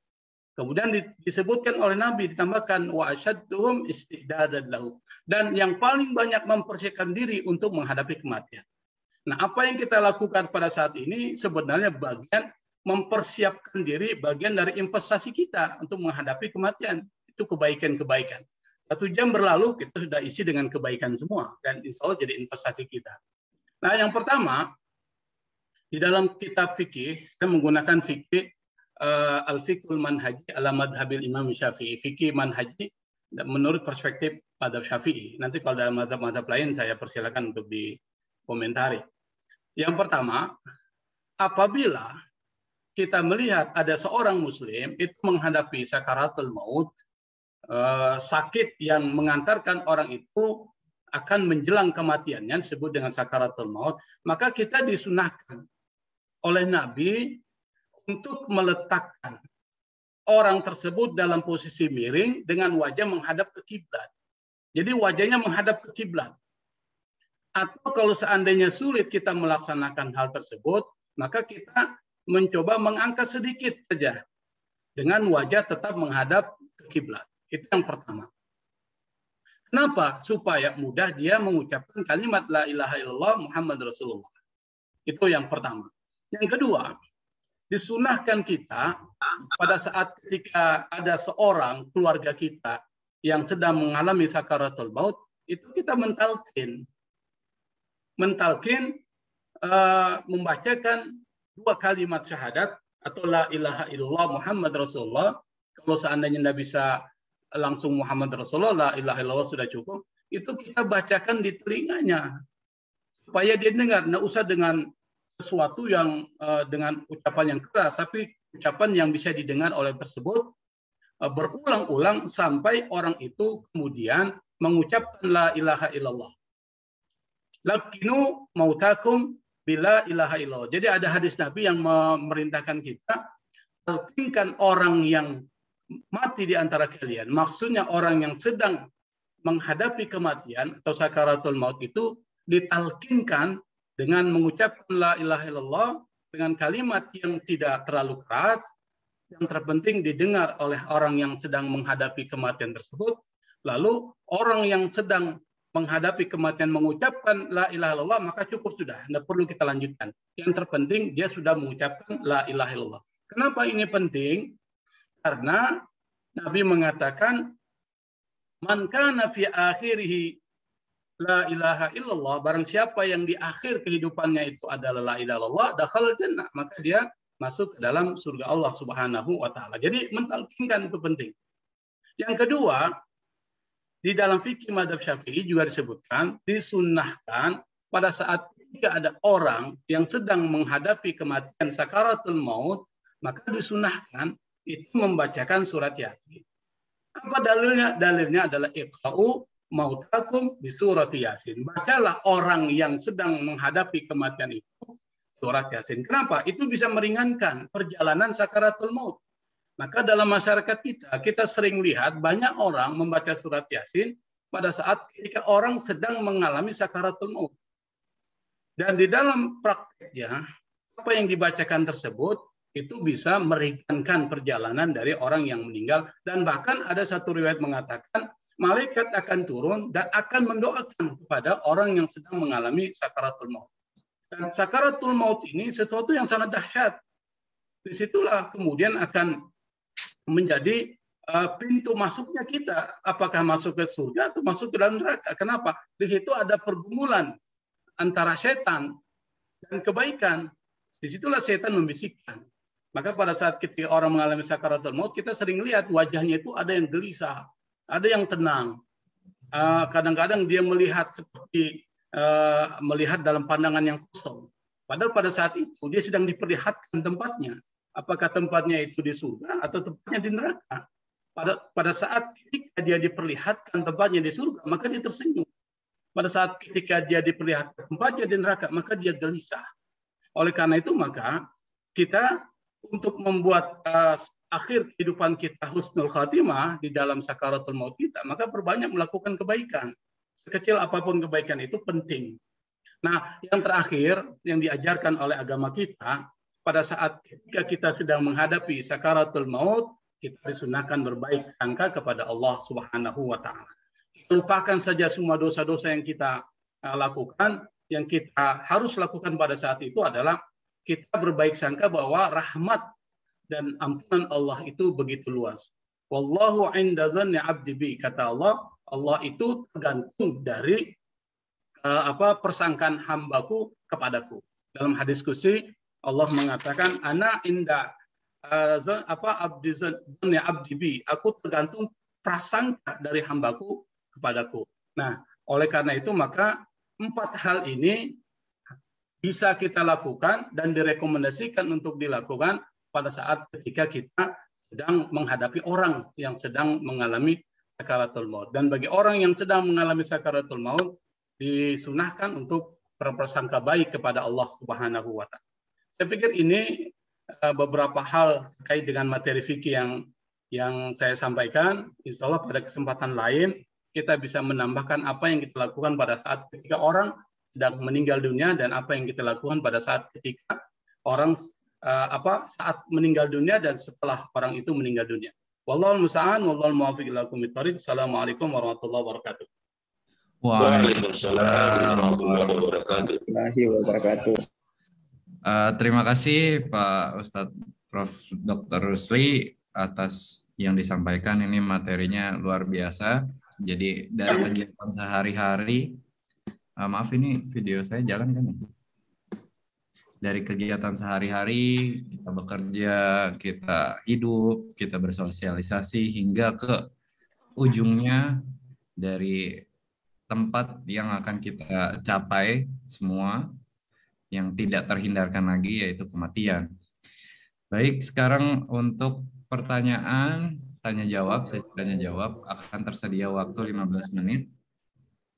Kemudian disebutkan oleh Nabi, ditambahkan wa asyadduhum istidadan lahu, dan yang paling banyak mempersiapkan diri untuk menghadapi kematian. Nah, apa yang kita lakukan pada saat ini sebenarnya bagian mempersiapkan diri, bagian dari investasi kita untuk menghadapi kematian. Itu kebaikan-kebaikan. 1 jam berlalu kita sudah isi dengan kebaikan semua, dan insya Allah jadi investasi kita. Nah, yang pertama, di dalam kitab fikih, saya menggunakan fikih Al-Fiqhul Manhaji ala madhabil Imam Syafi'i. Fikih manhaji menurut perspektif madhab Syafi'i. Nanti kalau ada madhab-madhab lain saya persilakan untuk dikomentari. Yang pertama, apabila kita melihat ada seorang muslim itu menghadapi sakaratul maut, sakit yang mengantarkan orang itu akan menjelang kematiannya, disebut dengan sakaratul maut, maka kita disunahkan oleh Nabi untuk meletakkan orang tersebut dalam posisi miring dengan wajah menghadap ke kiblat. Jadi wajahnya menghadap ke kiblat. Atau kalau seandainya sulit kita melaksanakan hal tersebut, maka kita mencoba mengangkat sedikit saja dengan wajah tetap menghadap ke kiblat. Itu yang pertama. Kenapa? Supaya mudah dia mengucapkan kalimat la ilaha illallah Muhammad Rasulullah. Itu yang pertama. Yang kedua, disunahkan kita pada saat ketika ada seorang keluarga kita yang sedang mengalami sakaratul maut, itu kita mentalkin, membacakan 2 kalimat syahadat atau la ilaha illallah Muhammad Rasulullah. Kalau seandainya tidak bisa langsung Muhammad Rasulullah, la ilaha illallah sudah cukup. Itu kita bacakan di telinganya supaya dia dengar. Nggak usah dengan sesuatu yang dengan ucapan yang keras, tapi ucapan yang bisa didengar oleh tersebut berulang-ulang sampai orang itu kemudian mengucapkan la ilaha illallah. Lakinu mautakum bila ilaha illallah. Jadi ada hadis Nabi yang memerintahkan kita talqinkan orang yang mati di antara kalian. Maksudnya orang yang sedang menghadapi kematian atau sakaratul maut itu ditalkinkan dengan mengucapkan la ilaha illallah dengan kalimat yang tidak terlalu keras, yang terpenting didengar oleh orang yang sedang menghadapi kematian tersebut. Lalu orang yang sedang menghadapi kematian mengucapkan la ilaha illallah, maka cukup sudah, tidak perlu kita lanjutkan. Yang terpenting dia sudah mengucapkan la ilaha illallah. Kenapa ini penting? Karena Nabi mengatakan man kana fi akhirihi la ilaha illallah, barang siapa yang di akhir kehidupannya itu adalah la ilaha illallah, dakhala jannah, maka dia masuk ke dalam surga Allah Subhanahu wa taala. Jadi mentalkinkan itu penting. Yang kedua, di dalam fikih madzhab Syafi'i juga disebutkan disunnahkan pada saat ketika ada orang yang sedang menghadapi kematian sakaratul maut, maka disunnahkan itu membacakan surat Yasin. Apa dalilnya? Dalilnya adalah iqra'u mautakum bi surat Yasin. Bacalah orang yang sedang menghadapi kematian itu surat Yasin. Kenapa? Itu bisa meringankan perjalanan sakaratul maut. Maka dalam masyarakat kita sering lihat banyak orang membaca surat Yasin pada saat ketika orang sedang mengalami sakaratul maut. Dan di dalam prakteknya, apa yang dibacakan tersebut itu bisa meringankan perjalanan dari orang yang meninggal. Dan bahkan ada satu riwayat mengatakan malaikat akan turun dan akan mendoakan kepada orang yang sedang mengalami sakaratul maut. Dan sakaratul maut ini sesuatu yang sangat dahsyat. Disitulah kemudian akan menjadi pintu masuknya kita, apakah masuk ke surga atau masuk ke dalam neraka. Kenapa? Di situ ada pergumulan antara setan dan kebaikan. Disitulah setan membisikkan. Maka pada saat ketika orang mengalami sakaratul maut, kita sering lihat wajahnya itu ada yang gelisah, ada yang tenang. Kadang-kadang dia melihat seperti melihat dalam pandangan yang kosong. Padahal pada saat itu dia sedang diperlihatkan tempatnya. Apakah tempatnya itu di surga atau tempatnya di neraka? Pada saat ketika dia diperlihatkan tempatnya di surga, maka dia tersenyum. Pada saat ketika dia diperlihatkan tempatnya di neraka, maka dia gelisah. Oleh karena itu, maka kita untuk membuat akhir kehidupan kita husnul khatimah di dalam sakaratul maut kita, maka perbanyak melakukan kebaikan. Sekecil apapun kebaikan itu penting. Nah, yang terakhir yang diajarkan oleh agama kita, pada saat ketika kita sedang menghadapi sakaratul maut, kita disunahkan berbaik sangka kepada Allah Subhanahu wa Ta'ala. Lupakan saja semua dosa-dosa yang kita lakukan. Yang kita harus lakukan pada saat itu adalah kita berbaik sangka bahwa rahmat dan ampunan Allah itu begitu luas. Wallahu 'inda dhanni 'abdi bi, kata Allah, Allah itu tergantung dari persangkaan hambaku kepadaku. Dalam hadis qudsi Allah mengatakan, ana inda abdi bi, aku tergantung prasangka dari hambaku kepadaku. Nah, oleh karena itu maka 4 hal ini bisa kita lakukan dan direkomendasikan untuk dilakukan pada saat ketika kita sedang menghadapi orang yang sedang mengalami sakaratul maut. Dan bagi orang yang sedang mengalami sakaratul maut, disunahkan untuk berprasangka baik kepada Allah Subhanahu wa Ta'ala. Saya pikir ini beberapa hal terkait dengan materi fikih yang saya sampaikan. Insya Allah pada kesempatan lain kita bisa menambahkan apa yang kita lakukan pada saat ketika orang sedang meninggal dunia dan apa yang kita lakukan pada saat ketika orang saat meninggal dunia dan setelah orang itu meninggal dunia. Wallahul musta'an, wallahul muwaffiq ila aqwamit thoriq. Assalamualaikum warahmatullahi wabarakatuh. Waalaikumsalam warahmatullahi wabarakatuh. Terima kasih Pak Ustadz Prof. Dr. Rusli atas yang disampaikan. Ini materinya luar biasa. Jadi dari kegiatan sehari-hari, maaf ini video saya jalan kan ya? Dari kegiatan sehari-hari, kita bekerja, kita hidup, kita bersosialisasi, hingga ke ujungnya dari tempat yang akan kita capai semua, yang tidak terhindarkan lagi, yaitu kematian. Baik, sekarang untuk pertanyaan, tanya-jawab, sesi tanya-jawab akan tersedia waktu 15 menit.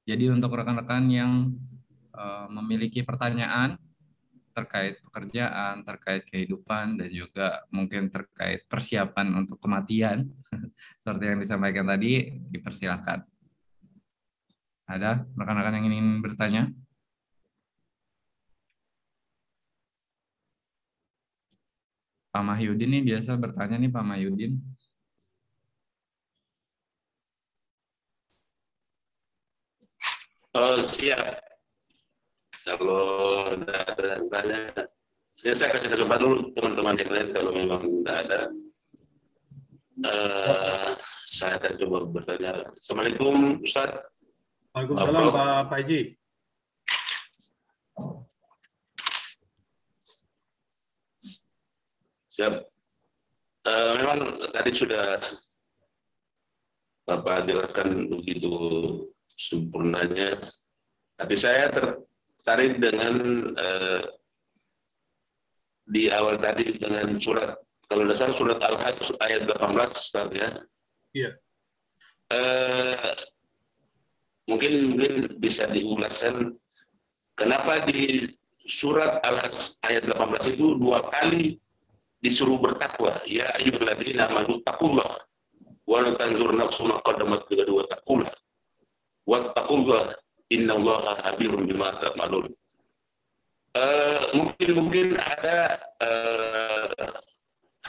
Jadi untuk rekan-rekan yang memiliki pertanyaan terkait pekerjaan, terkait kehidupan, dan juga mungkin terkait persiapan untuk kematian, seperti yang disampaikan tadi, dipersilakan. Ada rekan-rekan yang ingin bertanya? Pak Mahyudin nih biasa bertanya nih Pak Mahyudin. Oh siap. Kalau ada yang tanya, ya saya kasih kesempatan dulu teman-teman yang lain kalau memang tidak ada. Saya akan coba bertanya. Assalamualaikum Ustaz. Waalaikumsalam Pak Haji. Siap. Memang tadi sudah Bapak jelaskan begitu sempurnanya. Tapi saya tertarik dengan di awal tadi dengan surat, kalau tidak salah surat Al-Hajj ayat 18 Ustaz ya. Iya. Mungkin bisa diulaskan kenapa di surat Al-Hajj ayat 18 itu 2 kali disuruh bertakwa. Ya ayyuhalladzina amanu taqullah wa la tanzur nafsun ma qaddamat wa taqullah wa taqullah innallaha khabirun bima ta'malun. Mungkin ada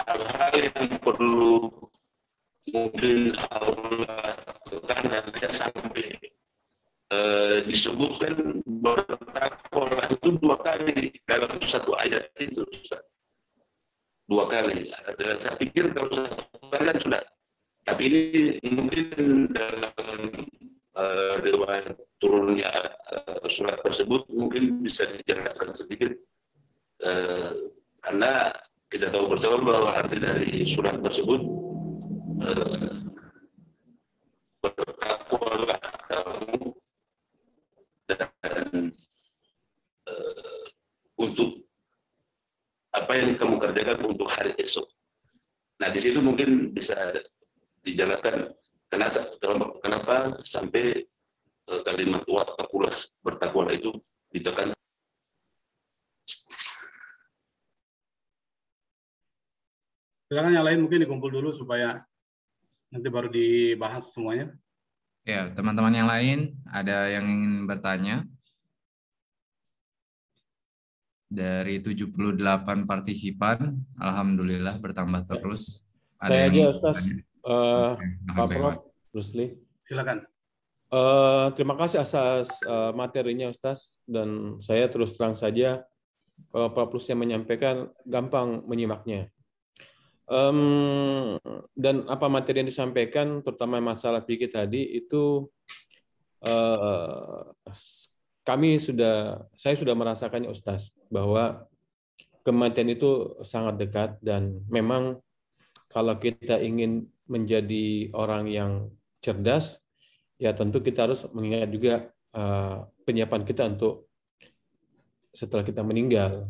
hal-hal yang perlu mungkin Allah tekan dan sampai disebutkan bertakwa itu 2 kali dalam satu ayat itu. 2 kali. Saya pikir kalau 1 kali kan sudah Tapi ini mungkin dalam riwayat turunnya surat tersebut mungkin bisa dijelaskan sedikit, karena kita tahu bersama bahwa arti dari surat tersebut bertakwalah kamu dan untuk apa yang kamu kerjakan untuk hari esok. Nah, di situ mungkin bisa dijelaskan kenapa sampai kalimat wattaqulah, bertakwalah itu ditekan. Silakan yang lain mungkin dikumpul dulu supaya nanti baru dibahas semuanya. Ya, teman-teman yang lain ada yang ingin bertanya? Dari 78 partisipan, alhamdulillah bertambah terus. Saya aja, Ustaz. Pak Oke, Prof. Rusli. Silakan. Terima kasih atas materinya, Ustaz. Dan saya terus terang saja, kalau Pak Rusli menyampaikan, gampang menyimaknya. Dan apa materi yang disampaikan, terutama masalah fikih tadi, itu saya sudah merasakannya, Ustaz, bahwa kematian itu sangat dekat, dan memang kalau kita ingin menjadi orang yang cerdas, ya tentu kita harus mengingat juga penyiapan kita untuk setelah kita meninggal.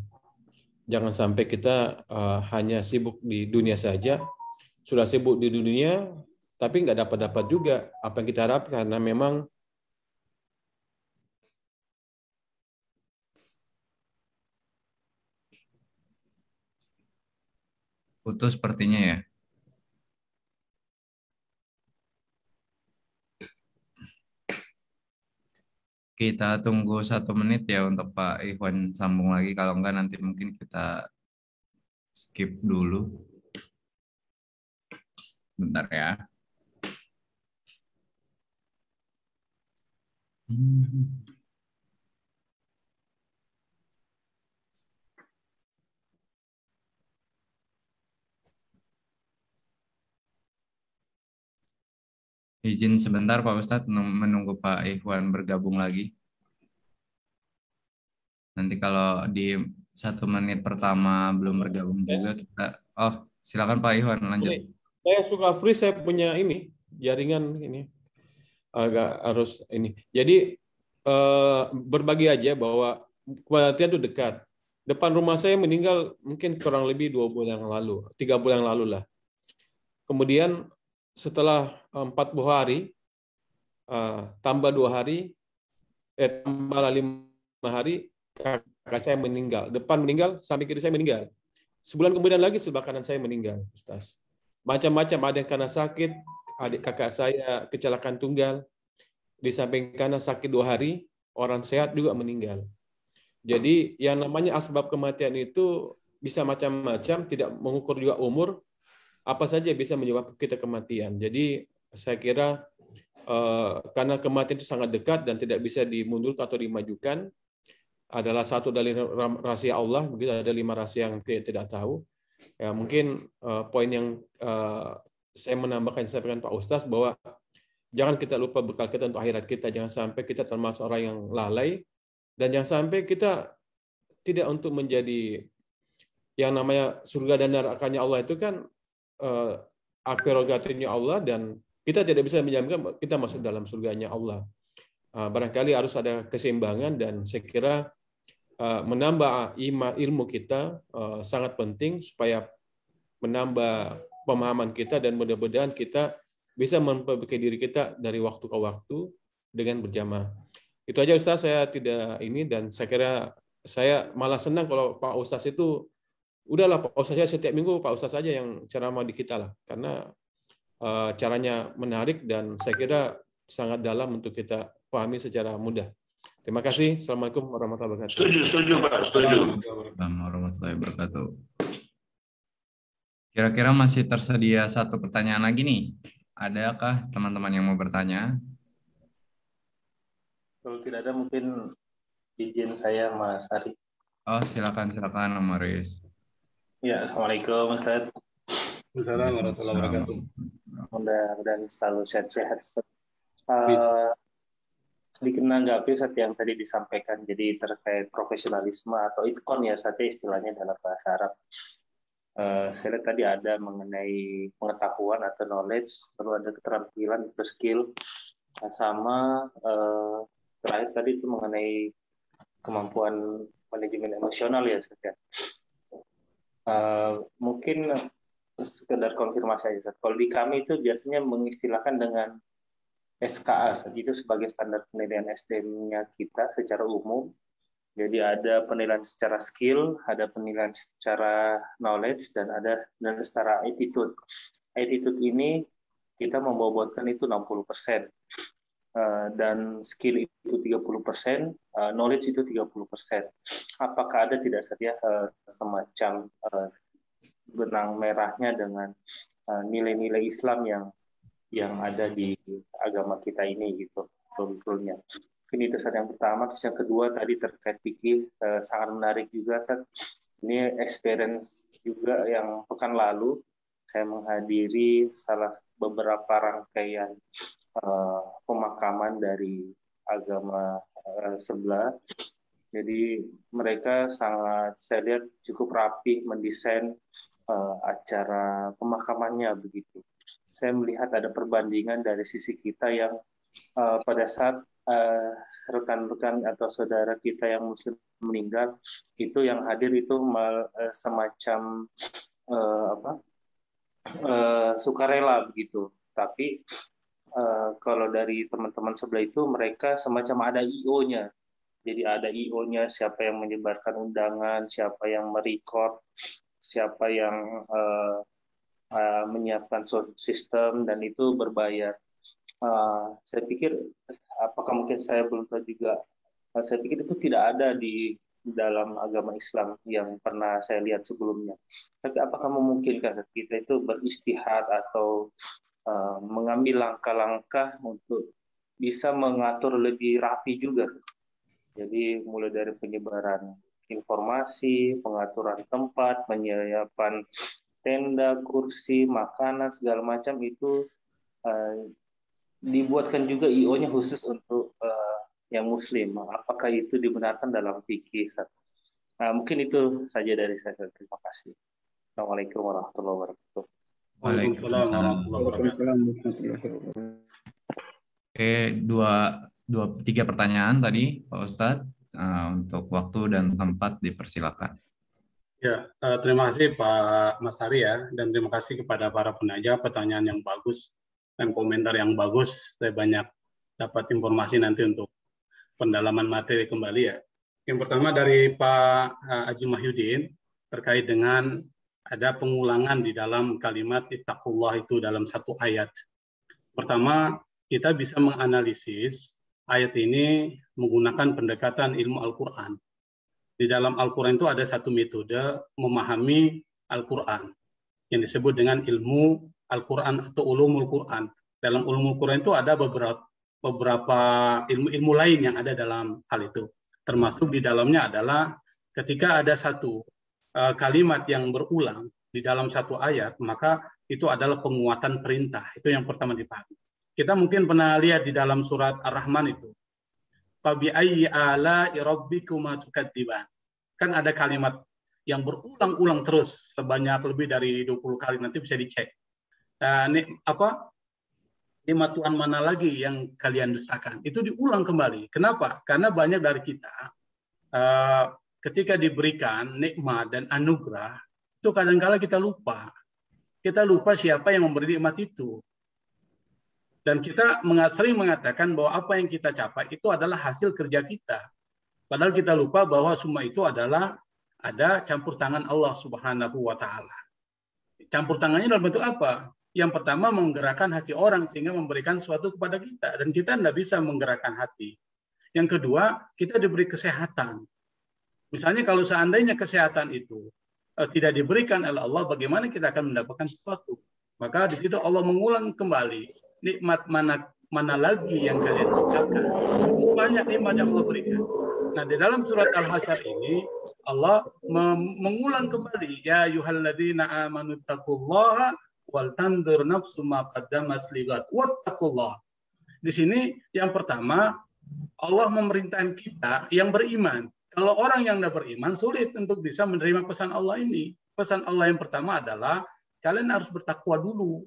Jangan sampai kita hanya sibuk di dunia saja, sudah sibuk di dunia, tapi nggak dapat juga apa yang kita harapkan, karena memang putus sepertinya ya. Kita tunggu 1 menit ya untuk Pak Ikhwan sambung lagi. Kalau enggak nanti mungkin kita skip dulu. Bentar ya. Izin sebentar Pak Ustadz menunggu Pak Ikhwan bergabung lagi. Nanti kalau di 1 menit pertama belum bergabung juga kita. Oh, silakan Pak Ikhwan lanjut. Saya suka free, saya punya ini jaringan ini agak harus ini. Jadi berbagi aja bahwa kematian itu dekat. Depan rumah saya meninggal mungkin kurang lebih 2 bulan yang lalu, 3 bulan yang lalu lah. Kemudian setelah 40 hari, tambah 2 hari, tambah 5 hari, kakak saya meninggal. Depan meninggal, samping kiri saya meninggal. Sebulan kemudian lagi sebelah kanan saya meninggal, Ustaz. Macam-macam, ada yang karena sakit, adik kakak saya kecelakaan tunggal, di samping kanan sakit 2 hari, orang sehat juga meninggal. Jadi yang namanya asbab kematian itu bisa macam-macam, tidak mengukur juga umur, apa saja bisa menyebabkan kita kematian. Jadi saya kira karena kematian itu sangat dekat dan tidak bisa dimundurkan atau dimajukan, adalah satu dari rahasia Allah, begitu ada 5 rahasia yang kita tidak tahu. Ya, mungkin poin yang saya menambahkan, saya sampaikan Pak Ustaz, bahwa jangan kita lupa bekal kita untuk akhirat kita, jangan sampai kita termasuk orang yang lalai, dan jangan sampai kita tidak untuk menjadi yang namanya surga dan nerakanya Allah itu kan hak prerogatifnya Allah, dan kita tidak bisa menjamin kita masuk dalam surganya Allah. Barangkali harus ada keseimbangan, dan saya kira menambah ilmu kita sangat penting supaya menambah pemahaman kita, dan mudah-mudahan kita bisa memperbaiki diri kita dari waktu ke waktu dengan berjamaah. Itu aja Ustaz, saya tidak ini, dan saya kira saya malah senang kalau Pak Ustaz itu udahlah Pak Ustaz saja setiap minggu Pak Ustaz saja yang ceramah di kita lah, karena caranya menarik dan saya kira sangat dalam untuk kita pahami secara mudah. Terima kasih. Assalamualaikum warahmatullahi wabarakatuh. Setuju Pak, setuju. Assalamualaikum warahmatullahi wabarakatuh. Kira-kira masih tersedia 1 pertanyaan lagi nih. Adakah teman-teman yang mau bertanya? Kalau tidak ada mungkin izin saya Mas Ari. Oh, silakan Om Aris. Ya, Assalamualaikum Ustaz. Assalamualaikum warahmatullahi wabarakatuh. Mudah-mudahan selalu sehat-sehat. Sedikit menanggapi Ustaz yang tadi disampaikan, jadi terkait profesionalisme atau itkon ya Ustaz, istilahnya dalam bahasa Arab. Saya lihat tadi ada mengenai pengetahuan atau knowledge, perlu ada keterampilan atau skill, sama terakhir tadi itu mengenai kemampuan manajemen emosional ya Ustaz ya. Mungkin sekedar konfirmasi aja Ustaz. Kalau di kami itu biasanya mengistilahkan dengan SKA, itu sebagai standar penilaian SDM-nya kita secara umum. Jadi ada penilaian secara skill, ada penilaian secara knowledge, dan ada penilaian secara attitude. Attitude ini kita membobotkan itu 60%, dan skill itu 30%, knowledge itu 30%. Apakah ada tidak saja semacam benang merahnya dengan nilai-nilai Islam yang ada di agama kita ini gitu, betul-betulnya. Ini itu yang pertama. Terus yang kedua tadi terkait fikih, sangat menarik juga Ustaz. Ini experience juga yang pekan lalu saya menghadiri salah beberapa rangkaian pemakaman dari agama sebelah. Jadi mereka sangat, saya lihat cukup rapi mendesain acara pemakamannya begitu. Saya melihat ada perbandingan dari sisi kita yang pada saat rekan-rekan atau saudara kita yang muslim meninggal, itu yang hadir itu semacam sukarela begitu. Tapi kalau dari teman-teman sebelah itu mereka semacam ada IO-nya. Jadi ada IO-nya, siapa yang menyebarkan undangan, siapa yang merecord, siapa yang menyiapkan sound system, dan itu berbayar. Saya pikir, apakah mungkin saya belum tahu juga, saya pikir itu tidak ada di dalam agama Islam yang pernah saya lihat sebelumnya. Tapi apakah memungkinkan kita itu beristihad atau mengambil langkah-langkah untuk bisa mengatur lebih rapi juga? Jadi mulai dari penyebaran informasi, pengaturan tempat, penyiapan tenda, kursi, makanan, segala macam itu dibuatkan juga IO-nya khusus untuk yang muslim. Apakah itu dibenarkan dalam fikih? Mungkin itu saja dari saya. Terima kasih. Assalamualaikum warahmatullahi wabarakatuh. Waalaikumsalam warahmatullahi wabarakatuh. Oke, tiga pertanyaan tadi Pak Ustadz. Untuk waktu dan tempat dipersilakan. Ya, terima kasih Pak Mas Hari ya, dan terima kasih kepada para penanya, pertanyaan yang bagus dan komentar yang bagus. Saya banyak dapat informasi nanti untuk pendalaman materi kembali ya. Yang pertama dari Pak Haji Mahyudin terkait dengan ada pengulangan di dalam kalimat ittaqullah itu dalam satu ayat. Pertama, kita bisa menganalisis ayat ini menggunakan pendekatan ilmu Al-Quran. Di dalam Al-Quran itu ada satu metode memahami Al-Quran yang disebut dengan ilmu Al-Quran atau ulumul Quran. Dalam ulumul Quran itu ada beberapa ilmu-ilmu lain yang ada dalam hal itu. Termasuk di dalamnya adalah ketika ada satu kalimat yang berulang di dalam satu ayat, maka itu adalah penguatan perintah. Itu yang pertama dipahami. Kita mungkin pernah lihat di dalam surat Ar-Rahman itu. Fabi ayyi ala'i rabbikuma tukadziban. Kan ada kalimat yang berulang-ulang terus sebanyak lebih dari 20 kali, nanti bisa dicek. Nikmat Tuhan mana lagi yang kalian dustakan? Itu diulang kembali. Kenapa? Karena banyak dari kita ketika diberikan nikmat dan anugerah, itu kadang-kala kita lupa. Kita lupa siapa yang memberi nikmat itu. Dan kita sering mengatakan bahwa apa yang kita capai itu adalah hasil kerja kita. Padahal kita lupa bahwa semua itu adalah ada campur tangan Allah Subhanahu wa Ta'ala. Campur tangannya dalam bentuk apa? Yang pertama, menggerakkan hati orang sehingga memberikan sesuatu kepada kita. Dan kita tidak bisa menggerakkan hati. Yang kedua, kita diberi kesehatan. Misalnya kalau seandainya kesehatan itu tidak diberikan oleh Allah, bagaimana kita akan mendapatkan sesuatu? Maka di situ Allah mengulang kembali. Nikmat mana lagi yang kalian ucapkan? Banyak nikmat yang Allah berikan. Nah, di dalam surat Al-Hasyr ini Allah mengulang kembali, ya ayyuhalladzina amanu taqullaha wal tanzur nafsum ma qaddamat ligat wattaqullah. Di sini yang pertama Allah memerintahkan kita yang beriman. Kalau orang yang tidak beriman sulit untuk bisa menerima pesan Allah ini. Pesan Allah yang pertama adalah kalian harus bertakwa dulu.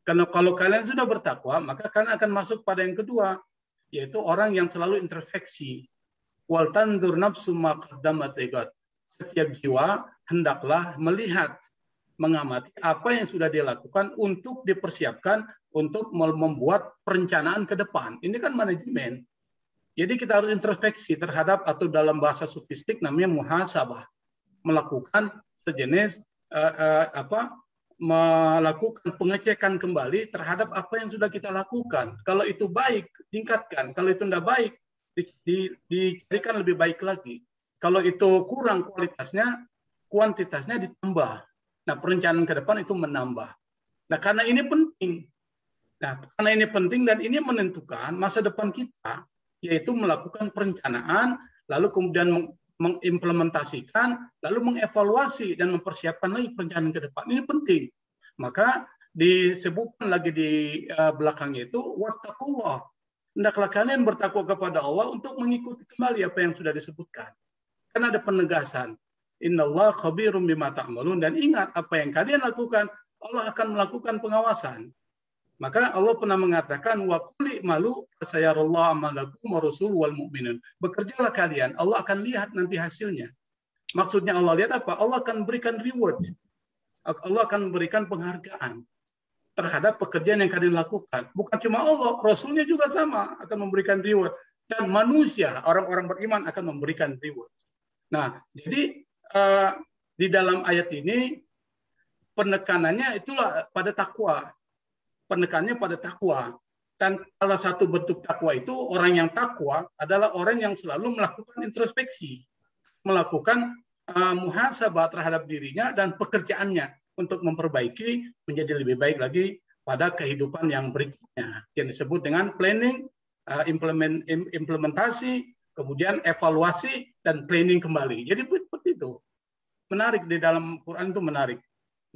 Karena kalau kalian sudah bertakwa, maka kalian akan masuk pada yang kedua, yaitu orang yang selalu introspeksi. Wal tanzur nafsum ma qaddamat ligat. Setiap jiwa hendaklah melihat, mengamati apa yang sudah dia lakukan untuk dipersiapkan untuk membuat perencanaan ke depan. Ini kan manajemen. Jadi kita harus introspeksi terhadap, atau dalam bahasa sofistik namanya muhasabah, melakukan sejenis melakukan pengecekan kembali terhadap apa yang sudah kita lakukan. Kalau itu baik, tingkatkan. Kalau itu tidak baik, dicarikan lebih baik lagi. Kalau itu kurang kualitasnya, kuantitasnya ditambah. Nah, perencanaan ke depan itu menambah. Nah, karena ini penting. Nah, karena ini penting dan ini menentukan masa depan kita, yaitu melakukan perencanaan, lalu kemudian mengimplementasikan, lalu mengevaluasi dan mempersiapkan lagi perencanaan ke depan. Ini penting. Maka disebutkan lagi di belakangnya itu, wattaqullah. Hendaklah kalian bertakwa kepada Allah untuk mengikuti kembali apa yang sudah disebutkan. Kan ada penegasan. Innallaha khabirum bima ta'malun, dan ingat apa yang kalian lakukan, Allah akan melakukan pengawasan. Maka Allah pernah mengatakan wa qul malu fasayarallahu amalakum wa rasul wal mu'minun. Bekerjalah kalian, Allah akan lihat nanti hasilnya. Maksudnya Allah lihat apa? Allah akan berikan reward. Allah akan memberikan penghargaan terhadap pekerjaan yang kalian lakukan. Bukan cuma Allah, Rasulnya juga sama akan memberikan reward. Dan manusia, orang-orang beriman akan memberikan reward. Nah, jadi di dalam ayat ini penekanannya itulah pada takwa. Penekanannya pada takwa. Dan salah satu bentuk takwa itu, orang yang takwa adalah orang yang selalu melakukan introspeksi, melakukan muhasabah terhadap dirinya dan pekerjaannya untuk memperbaiki menjadi lebih baik lagi pada kehidupan yang berikutnya, yang disebut dengan planning, implementasi, kemudian evaluasi dan planning kembali. Jadi seperti itu. Menarik, di dalam Quran itu menarik.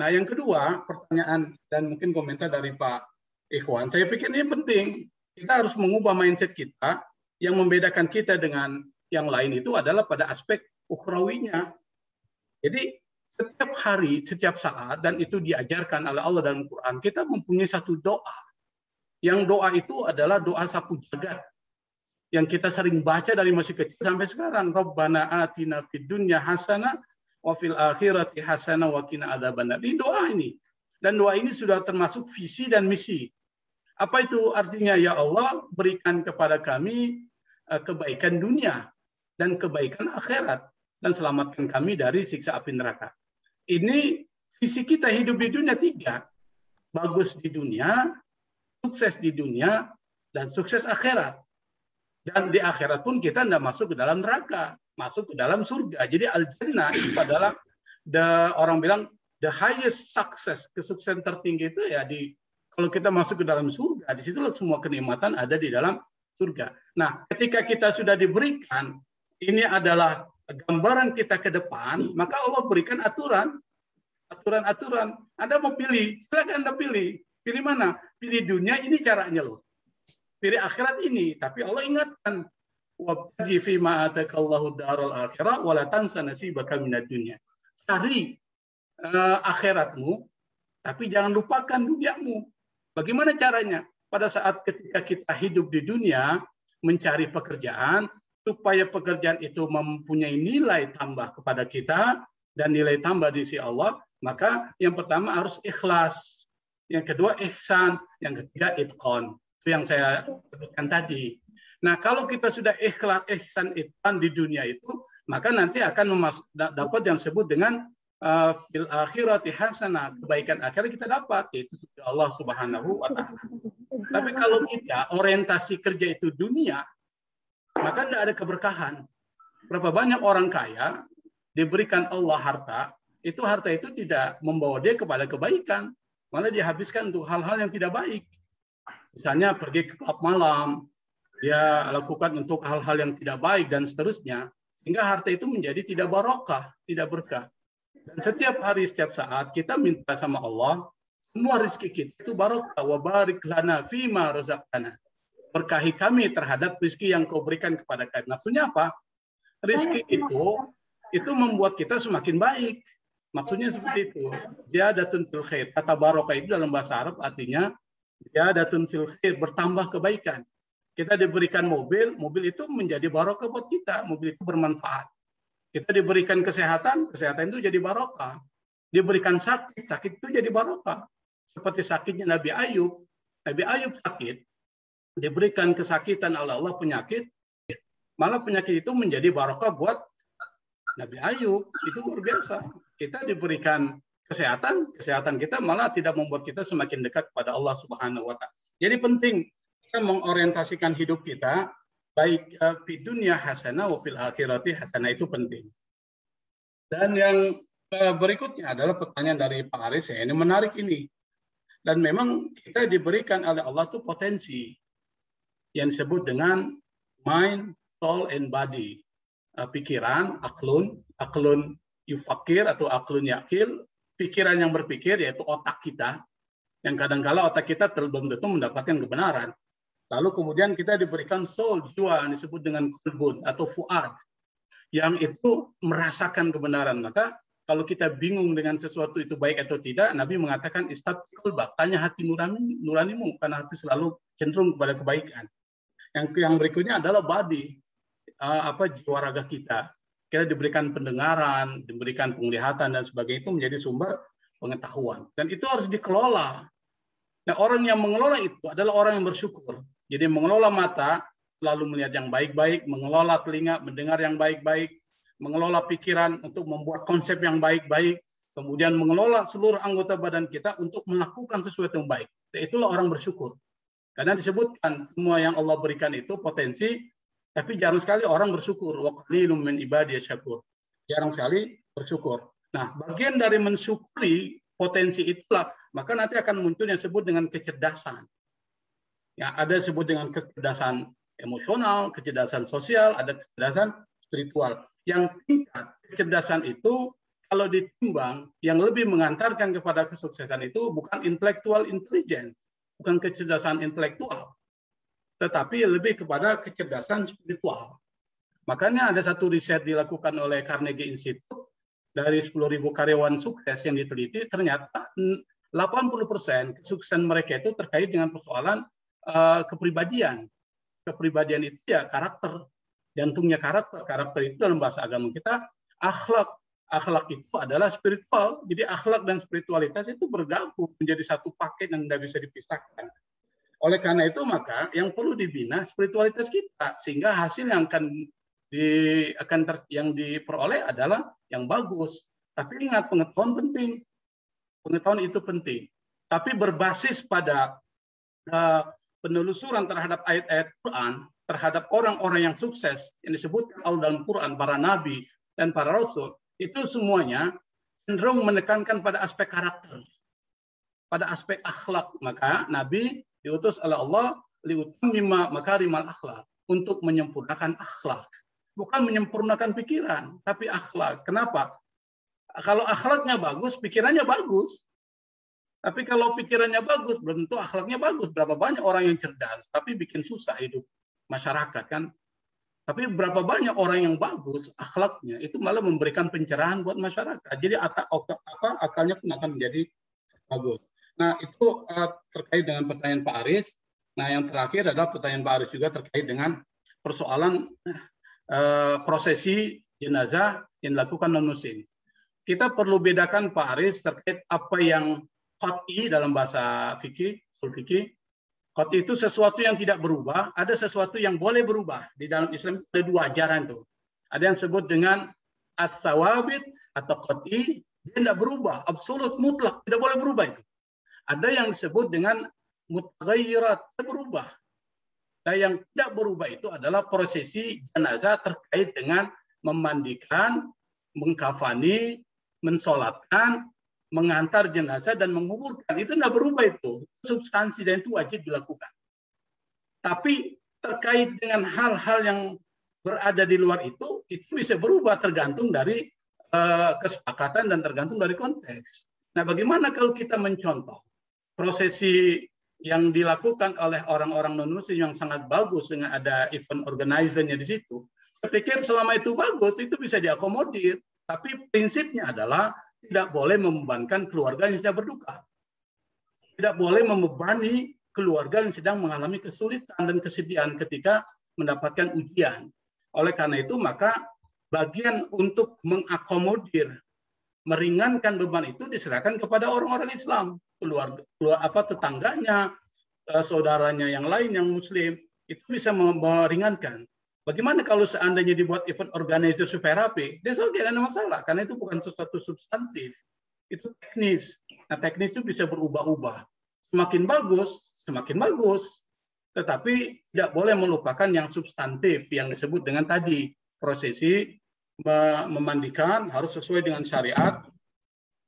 Nah, yang kedua, pertanyaan dan mungkin komentar dari Pak Ikhwan. Saya pikir ini penting. Kita harus mengubah mindset kita. Yang membedakan kita dengan yang lain itu adalah pada aspek ukhrawinya. Jadi, setiap hari, setiap saat, dan itu diajarkan oleh Allah dalam Quran, kita mempunyai satu doa. Yang doa itu adalah doa sapu jagat. Yang kita sering baca dari masih kecil sampai sekarang. Rabbana atina fid dunya hasanah wa fil akhirati hasanah wa qina adzabannar. Ini doa ini. Dan doa ini sudah termasuk visi dan misi. Apa itu artinya? Ya Allah, berikan kepada kami kebaikan dunia dan kebaikan akhirat, dan selamatkan kami dari siksa api neraka. Ini visi kita hidup di dunia 3. Bagus di dunia, sukses di dunia, dan sukses akhirat. Dan di akhirat pun kita tidak masuk ke dalam neraka, masuk ke dalam surga. Jadi al-jannah itu adalah orang bilang the highest success, kesuksesan tertinggi itu ya kalau kita masuk ke dalam surga, di situlah semua kenikmatan ada di dalam surga. Nah, ketika kita sudah diberikan, ini adalah gambaran kita ke depan, maka Allah berikan aturan. Anda mau pilih, silakan Anda pilih. Pilih mana? Pilih dunia, ini caranya loh. Pilih akhirat ini, tapi Allah ingatkan, wabtaghi fima atakallahu daral akhirah wala tansa nasibaka minad dunya. Cari akhiratmu, tapi jangan lupakan duniamu. Bagaimana caranya? Pada saat ketika kita hidup di dunia, mencari pekerjaan, supaya pekerjaan itu mempunyai nilai tambah kepada kita dan nilai tambah di sisi Allah, maka yang pertama harus ikhlas, yang kedua ihsan, yang ketiga itqan. Itu yang saya sebutkan tadi. Nah, kalau kita sudah ikhlas, ihsan, itqan di dunia itu, maka nanti akan dapat yang disebut dengan fil akhirati hasanah, kebaikan akhirat kita dapat, yaitu Allah Subhanahu wa taala. Tapi kalau kita orientasi kerja itu dunia, maka tidak ada keberkahan. Berapa banyak orang kaya diberikan Allah harta itu tidak membawa dia kepada kebaikan, malah dihabiskan untuk hal-hal yang tidak baik. Misalnya pergi ke klub malam, dia lakukan untuk hal-hal yang tidak baik dan seterusnya, sehingga harta itu menjadi tidak barokah, tidak berkah. Dan setiap hari, setiap saat kita minta sama Allah semua rezeki kita itu barokah. Wa barik lana fima razaqtana. Berkahi kami terhadap rezeki yang kau berikan kepada kami. Maksudnya apa? Rezeki itu membuat kita semakin baik. Maksudnya seperti itu. Ziyadatun fil khair. Kata barokah itu dalam bahasa Arab artinya ziyadatun fil khair, bertambah kebaikan. Kita diberikan mobil, mobil itu menjadi barokah buat kita. Mobil itu bermanfaat. Kita diberikan kesehatan, kesehatan itu jadi barokah. Diberikan sakit, sakit itu jadi barokah. Seperti sakitnya Nabi Ayub. Nabi Ayub sakit, diberikan kesakitan oleh Allah penyakit, malah penyakit itu menjadi barokah buat Nabi Ayub. Itu luar biasa. Kita diberikan kesehatan, kesehatan kita malah tidak membuat kita semakin dekat kepada Allah Subhanahu wa Ta'ala. Jadi penting kita mengorientasikan hidup kita baik di dunia hasanah wa fil akhirati hasanah, itu penting. Dan yang berikutnya adalah pertanyaan dari Pak Aris, ini menarik ini. Dan memang kita diberikan oleh Allah itu potensi yang disebut dengan mind, soul, and body. Pikiran, aklun yufakir atau aklun yakil, pikiran yang berpikir yaitu otak kita, yang kadang-kala otak kita belum tentu mendapatkan kebenaran. Lalu kemudian kita diberikan soul, jiwa, yang disebut dengan qalbun atau fuad, yang itu merasakan kebenaran. Maka kalau kita bingung dengan sesuatu itu baik atau tidak, Nabi mengatakan istafti qalbak, tanya hati nuranimu, karena hati selalu cenderung kepada kebaikan. Yang berikutnya adalah body, jiwa raga kita. Kita diberikan pendengaran, diberikan penglihatan dan sebagainya, itu menjadi sumber pengetahuan. Dan itu harus dikelola. Nah, orang yang mengelola itu adalah orang yang bersyukur. Jadi mengelola mata, selalu melihat yang baik-baik, mengelola telinga, mendengar yang baik-baik, mengelola pikiran untuk membuat konsep yang baik-baik, kemudian mengelola seluruh anggota badan kita untuk melakukan sesuatu yang baik. Dan itulah orang bersyukur. Karena disebutkan semua yang Allah berikan itu potensi, tapi jarang sekali orang bersyukur. Wa qalilum min ibadiyas syakur. Jarang sekali bersyukur. Nah, bagian dari mensyukuri potensi itulah, maka nanti akan muncul yang disebut dengan kecerdasan. Ya, ada disebut dengan kecerdasan emosional, kecerdasan sosial, ada kecerdasan spiritual. Yang tingkat kecerdasan itu kalau ditimbang, yang lebih mengantarkan kepada kesuksesan itu bukan intellectual intelligence, bukan kecerdasan intelektual, tetapi lebih kepada kecerdasan spiritual. Makanya ada satu riset dilakukan oleh Carnegie Institute, dari 10.000 karyawan sukses yang diteliti, ternyata 80% kesuksesan mereka itu terkait dengan persoalan kepribadian. Kepribadian itu ya karakter, jantungnya karakter. Karakter itu dalam bahasa agama kita akhlak. Akhlak itu adalah spiritual. Jadi akhlak dan spiritualitas itu bergabung menjadi satu paket yang tidak bisa dipisahkan. Oleh karena itu maka yang perlu dibina spiritualitas kita, sehingga hasil yang yang diperoleh adalah yang bagus. Tapi ingat, pengetahuan penting. Pengetahuan itu penting. Tapi berbasis pada penelusuran terhadap ayat-ayat Quran, terhadap orang-orang yang sukses yang disebutkan Allah dalam Quran, para nabi dan para rasul, itu semuanya cenderung menekankan pada aspek karakter, pada aspek akhlak. Maka Nabi diutus oleh Allah liutammima makarimal akhlak, untuk menyempurnakan akhlak. Bukan menyempurnakan pikiran, tapi akhlak. Kenapa? Kalau akhlaknya bagus, pikirannya bagus. Tapi kalau pikirannya bagus, belum tentu akhlaknya bagus. Berapa banyak orang yang cerdas, tapi bikin susah hidup masyarakat kan. Tapi berapa banyak orang yang bagus akhlaknya, itu malah memberikan pencerahan buat masyarakat. Jadi akalnya pun akan menjadi bagus. Nah, itu terkait dengan pertanyaan Pak Aris. Nah, yang terakhir adalah pertanyaan Pak Aris juga terkait dengan persoalan prosesi jenazah yang dilakukan non-muslim. Kita perlu bedakan Pak Aris terkait apa yang qat'i dalam bahasa fikih, usul fikih. Qat'i itu sesuatu yang tidak berubah, ada sesuatu yang boleh berubah. Di dalam Islam ada dua ajaran tuh. Ada yang disebut dengan as-sawabit atau qat'i, dia tidak berubah, absolut, mutlak, tidak boleh berubah itu. Ada yang disebut dengan mutaghayyirat, berubah. Nah, yang tidak berubah itu adalah prosesi jenazah terkait dengan memandikan, mengkafani, mensolatkan, mengantar jenazah dan menguburkan. Itu tidak berubah itu. Substansi dan itu wajib dilakukan. Tapi terkait dengan hal-hal yang berada di luar itu bisa berubah tergantung dari kesepakatan dan tergantung dari konteks. Nah, bagaimana kalau kita mencontoh? prosesi yang dilakukan oleh orang-orang non-muslim yang sangat bagus dengan ada event organizer-nya di situ. Saya pikir selama itu bagus, itu bisa diakomodir. Tapi prinsipnya adalah tidak boleh membebankan keluarga yang sedang berduka. Tidak boleh membebani keluarga yang sedang mengalami kesulitan dan kesedihan ketika mendapatkan ujian. Oleh karena itu, maka bagian untuk mengakomodir, meringankan beban itu diserahkan kepada orang-orang Islam, tetangganya, saudaranya yang lain yang Muslim, itu bisa meringankan. Bagaimana kalau seandainya dibuat event organizer supaya rapi? Dia tidak ada masalah, karena itu bukan sesuatu substantif, itu teknis. Nah, teknis itu bisa berubah-ubah. Semakin bagus, tetapi tidak boleh melupakan yang substantif yang disebut dengan tadi, prosesi memandikan harus sesuai dengan syariat,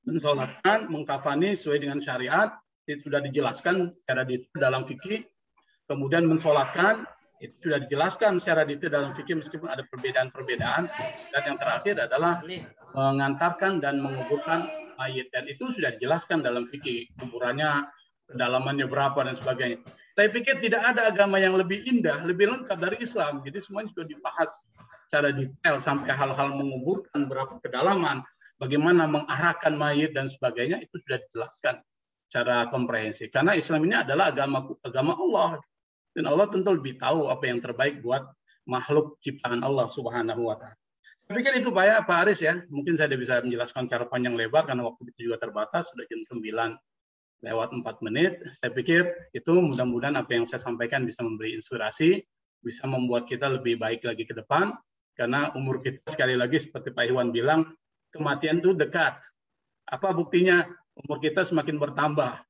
mensolatkan, mengkafani sesuai dengan syariat, itu sudah dijelaskan secara detail dalam fikih. Kemudian mensolatkan, itu sudah dijelaskan secara detail dalam fikih meskipun ada perbedaan-perbedaan. Dan yang terakhir adalah mengantarkan dan menguburkan mayit, dan itu sudah dijelaskan dalam fikih, kuburannya, kedalamannya berapa dan sebagainya. Saya pikir tidak ada agama yang lebih indah, lebih lengkap dari Islam. Jadi semuanya sudah dibahas secara detail sampai hal-hal menguburkan berapa kedalaman, bagaimana mengarahkan mayit dan sebagainya, itu sudah dijelaskan secara komprehensif. Karena Islam ini adalah agama Allah, dan Allah tentu lebih tahu apa yang terbaik buat makhluk ciptaan Allah Subhanahu wa Ta'ala. Saya pikir itu Pak Aris ya. Mungkin saya tidak bisa menjelaskan secara panjang lebar karena waktu itu juga terbatas, sudah jam 9:04. Saya pikir itu mudah-mudahan apa yang saya sampaikan bisa memberi inspirasi, bisa membuat kita lebih baik lagi ke depan, karena umur kita sekali lagi seperti Pak Iwan bilang, kematian itu dekat. Apa buktinya? Umur kita semakin bertambah.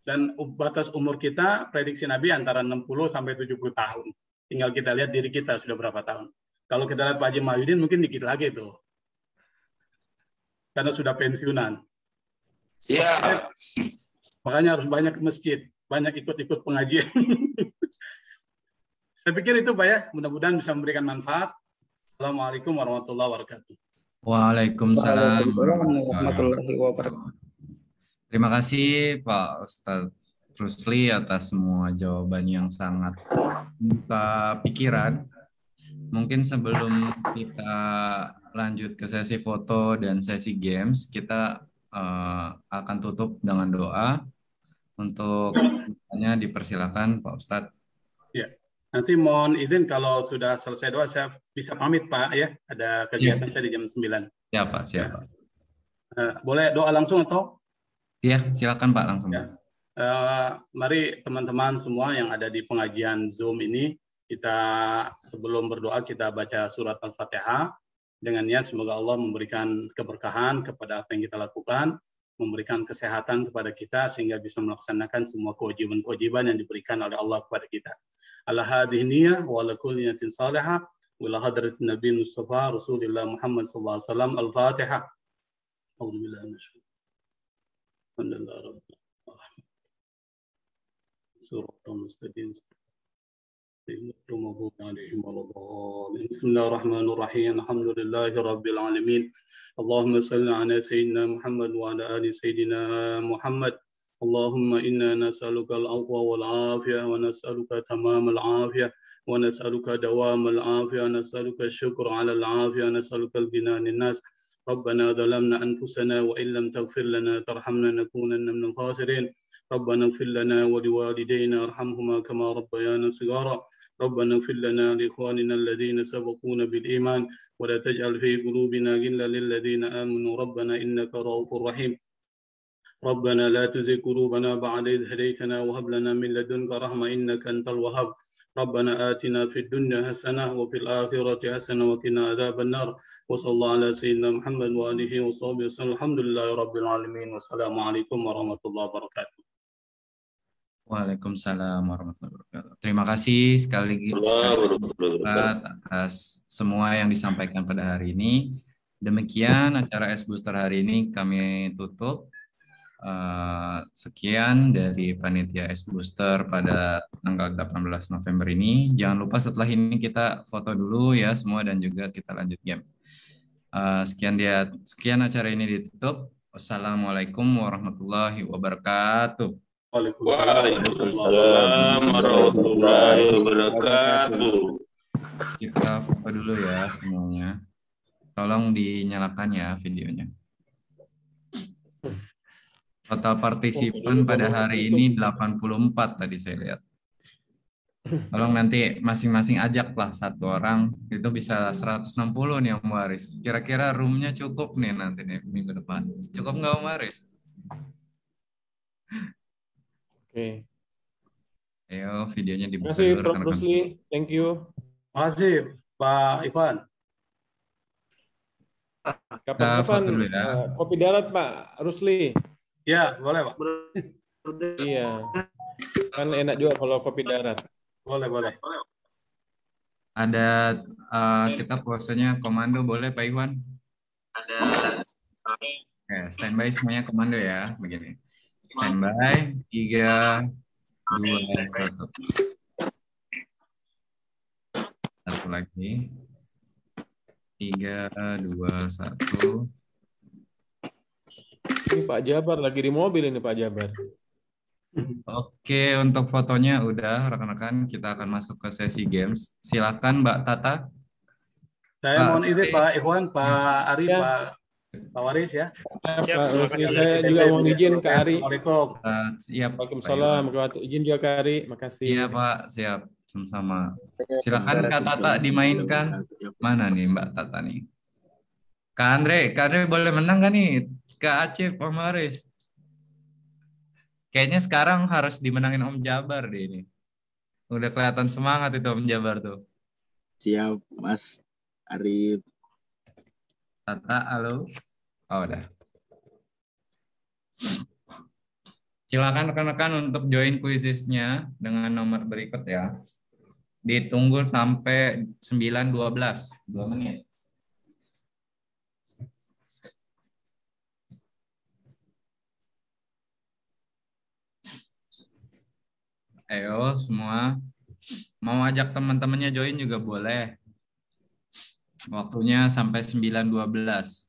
Dan batas umur kita, prediksi Nabi antara 60 sampai 70 tahun. Tinggal kita lihat diri kita sudah berapa tahun. Kalau kita lihat Pak Haji Mahyudin mungkin dikit lagi tuh. Karena sudah pensiunan. Siap. Makanya harus banyak ke masjid, banyak ikut-ikut pengajian. Saya pikir itu Pak ya, mudah-mudahan bisa memberikan manfaat. Assalamualaikum warahmatullahi wabarakatuh. Waalaikumsalam warahmatullahi wabarakatuh. Terima kasih Pak Ustadz Rusli atas semua jawaban yang sangat buka pikiran. Mungkin sebelum kita lanjut ke sesi foto dan sesi games, kita akan tutup dengan doa. Untuk bertanya dipersilakan Pak Ustadz. Ya, nanti mohon izin kalau sudah selesai doa saya bisa pamit Pak ya. Ada kegiatan saya di jam 9. Ya Pak, siap Pak. Boleh doa langsung atau? Iya, silakan Pak langsung. Ya. Mari teman-teman semua yang ada di pengajian Zoom ini, kita sebelum berdoa kita baca surat Al-Fatihah dengan niat semoga Allah memberikan keberkahan kepada apa yang kita lakukan, memberikan kesehatan kepada kita sehingga bisa melaksanakan semua kewajiban-kewajiban yang diberikan oleh Allah kepada kita. Ala hadhihi niyyah wa ala kulli niyatin salihah wa ila hadratin Nabi Mustafa Rasulullah Muhammad sallallahu alaihi wasallam. Al-Fatihah. Alhamdulillah. Surah Al-Mustaqim. Bismillahirrahmanirrahim. Alhamdulillahi Rabbil Alamin. Allahumma salli ala Sayyidina Muhammad wa ala ali Sayyidina Muhammad. Allahumma inna nas'aluka al-'afwa wal-'afiyah wa nas'aluka tamam al-'afiyah wa nas'aluka dawam al-'afiyah wa nas'aluka syukra 'ala al-'afiyah wa nas'aluka al-ghina 'anil nas. ربنا ظلمنا أنفسنا وإن لم تغفر لنا ترحمنا نكونن من الخاسرين ربنا اغفر لنا ولوالدينا ارحمهما كما ربيانا صغارا ربنا اغفر لنا لإخواننا الذين سبقونا بالإيمان ولا تجعل في قلوبنا غلا للذين آمنوا ربنا إنك رؤوف رحيم ربنا لا تزغ قلوبنا بعد إذ هديتنا وهب لنا من لدنك رحمة إنك أنت الوهاب ربنا آتنا في الدنيا حسنة وفي الآخرة حسنة وقنا عذاب النار وصلى الله على سيدنا محمد وآله وصحبه وسلم الحمد لله رب العالمين والسلام عليكم ورحمة الله وبركاته. Waalaikumsalam warahmatullahi wabarakatuh. Terima kasih sekali lagi atas semua yang disampaikan pada hari ini. Demikian acara S Booster hari ini kami tutup. Sekian dari panitia S Booster pada tanggal 18 November ini. Jangan lupa setelah ini kita foto dulu ya semua dan juga kita lanjut game. Sekian acara ini ditutup. Wassalamualaikum warahmatullahi wabarakatuh. Waalaikumsalam warahmatullahi wabarakatuh. Kita buka dulu ya semuanya. Tolong dinyalakan ya videonya. Total partisipan pada hari ini 84 tadi saya lihat. Tolong nanti masing-masing ajaklah satu orang, itu bisa 160 nih Om Waris. Kira-kira roomnya cukup nih nanti nih minggu depan. Cukup nggak Om Waris? Oke. Ayo videonya Terima dibuka kasih dulu Prof. rekan-rekan. Rusli. Thank you. Makasih Pak Ikhwan. Kapan-kapan foto dulu ya. kopi darat Pak Rusli. Ya, boleh Pak. Iya. Kan enak juga kalau kopi darat. Boleh, boleh. Ada kita posenya komando boleh Pak Iwan? Ada. Oke, standby semuanya komando ya, begini. Standby 3, 2, 1. Satu lagi. 3, 2, 1. Ini Pak Jabar lagi di mobil ini Pak Jabar. Oke, untuk fotonya udah rekan-rekan, kita akan masuk ke sesi games. Silakan Mbak Tata. Saya Pak mohon izin Ari. Pak Ikhwan, Pak Ari, Ya. Pak Waris ya. Pak Rusli, saya juga mau izin ke Ari. Assalamualaikum. Siap. Pak Waalaikumsalam. Iwan. Izin juga ke Ari. Makasih. Iya Pak, siap. Sama-sama. Silakan Kak Tata dimainkan. Mana nih Mbak Tata nih? Kak Andre boleh menang kan nih? Kak Aceh, Om Haris. Kayaknya sekarang harus dimenangin Om Jabar deh ini. Udah kelihatan semangat itu Om Jabar tuh. Siap, Mas Arif. Tata, halo. Oh, udah. Silakan rekan-rekan untuk join kuisisnya dengan nomor berikut ya. Ditunggu sampai 9.12, 2 menit. Ayo semua. Mau ajak teman-temannya join juga boleh. Waktunya sampai 9.12.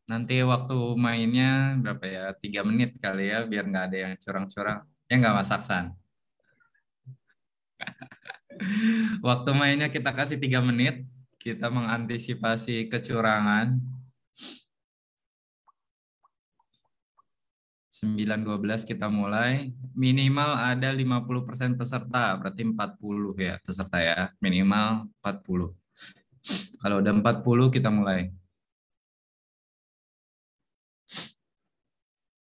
Nanti waktu mainnya berapa ya? 3 menit kali ya, biar nggak ada yang curang-curang. Ya nggak Mas Aksan? Waktu mainnya kita kasih 3 menit. Kita mengantisipasi kecurangan. 9.12 kita mulai. Minimal ada 50% peserta, berarti 40 ya peserta ya. Minimal 40. Kalau udah 40 kita mulai.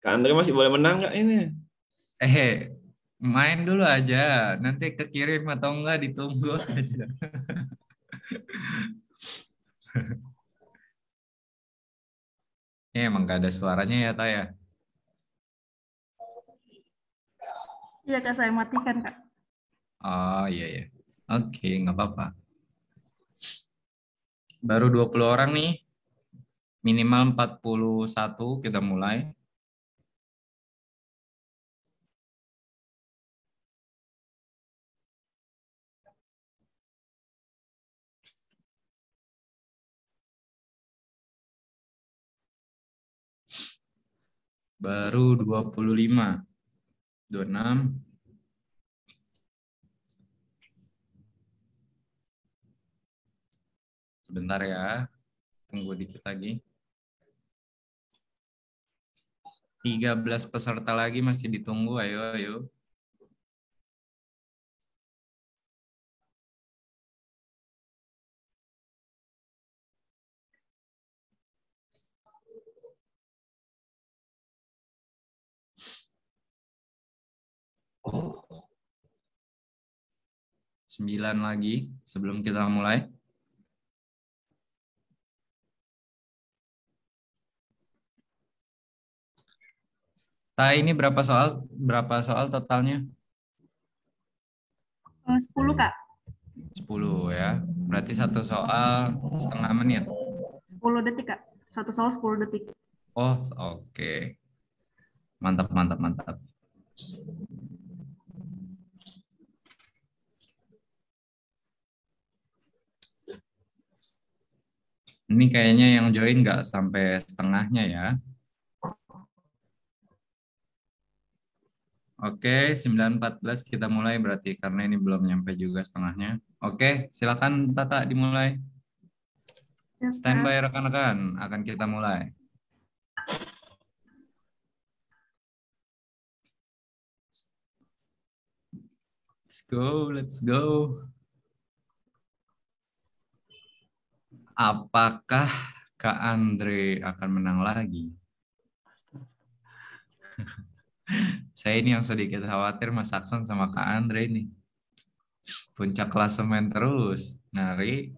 Kak Andre masih boleh menang nggak ini? Main dulu aja. Nanti kekirim atau enggak ditunggu aja. Emang gak ada suaranya ya, Taya? Iya Kak, saya matikan Kak. Oh iya ya. Oke, nggak apa-apa. Baru 20 orang nih. Minimal 41 kita mulai. Baru 25. 26. Sebentar ya. Tunggu dikit lagi. 13 peserta lagi masih ditunggu. Ayo, ayo. Oh. 9 lagi sebelum kita mulai. Ini berapa soal totalnya? 10 Kak. 10 ya. Berarti satu soal setengah menit. 10 detik Kak. Satu soal 10 detik. Oh, oke. Mantap, mantap, mantap. Ini kayaknya yang join nggak sampai setengahnya ya. Oke, 9.14 kita mulai berarti karena ini belum nyampe juga setengahnya. Oke, silakan Tata dimulai. Ya, Standby rekan-rekan, akan kita mulai. Let's go. Apakah Kak Andre akan menang lagi? Saya ini yang sedikit khawatir Mas Aksan sama Kak Andre nih. Puncak klasemen terus. Nari.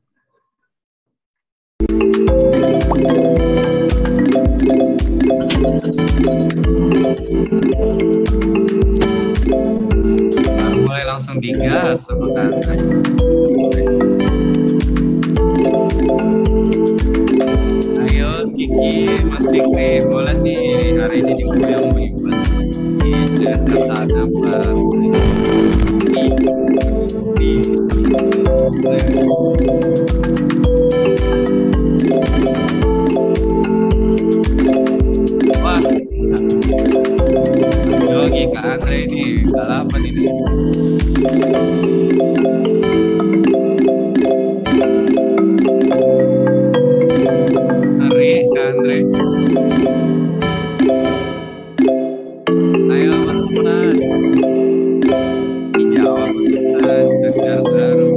Mulai langsung digas sama Kak Andre. Ayo Kiki, Mas Fikri, boleh nih hari ini diundang beribad. Ini kata apa? Wah, Yogi Kak Andre ini balapan ini. Hari Kak Andre. Ayo Mas. Dijawab Mas. Baru.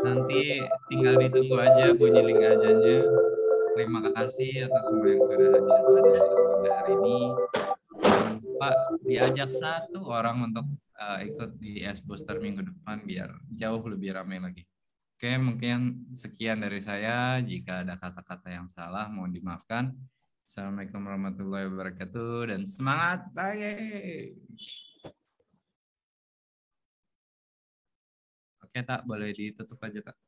Nanti tinggal ditunggu aja bunyi link azannya. Terima kasih atas semua yang sudah hadir pada hari ini. Pak, diajak satu orang untuk ikut di S Booster minggu depan biar jauh lebih ramai lagi. Oke, mungkin sekian dari saya. Jika ada kata-kata yang salah, mohon dimaafkan. Assalamualaikum warahmatullahi wabarakatuh dan semangat pagi. Oke, Tak, boleh ditutup aja, Tak.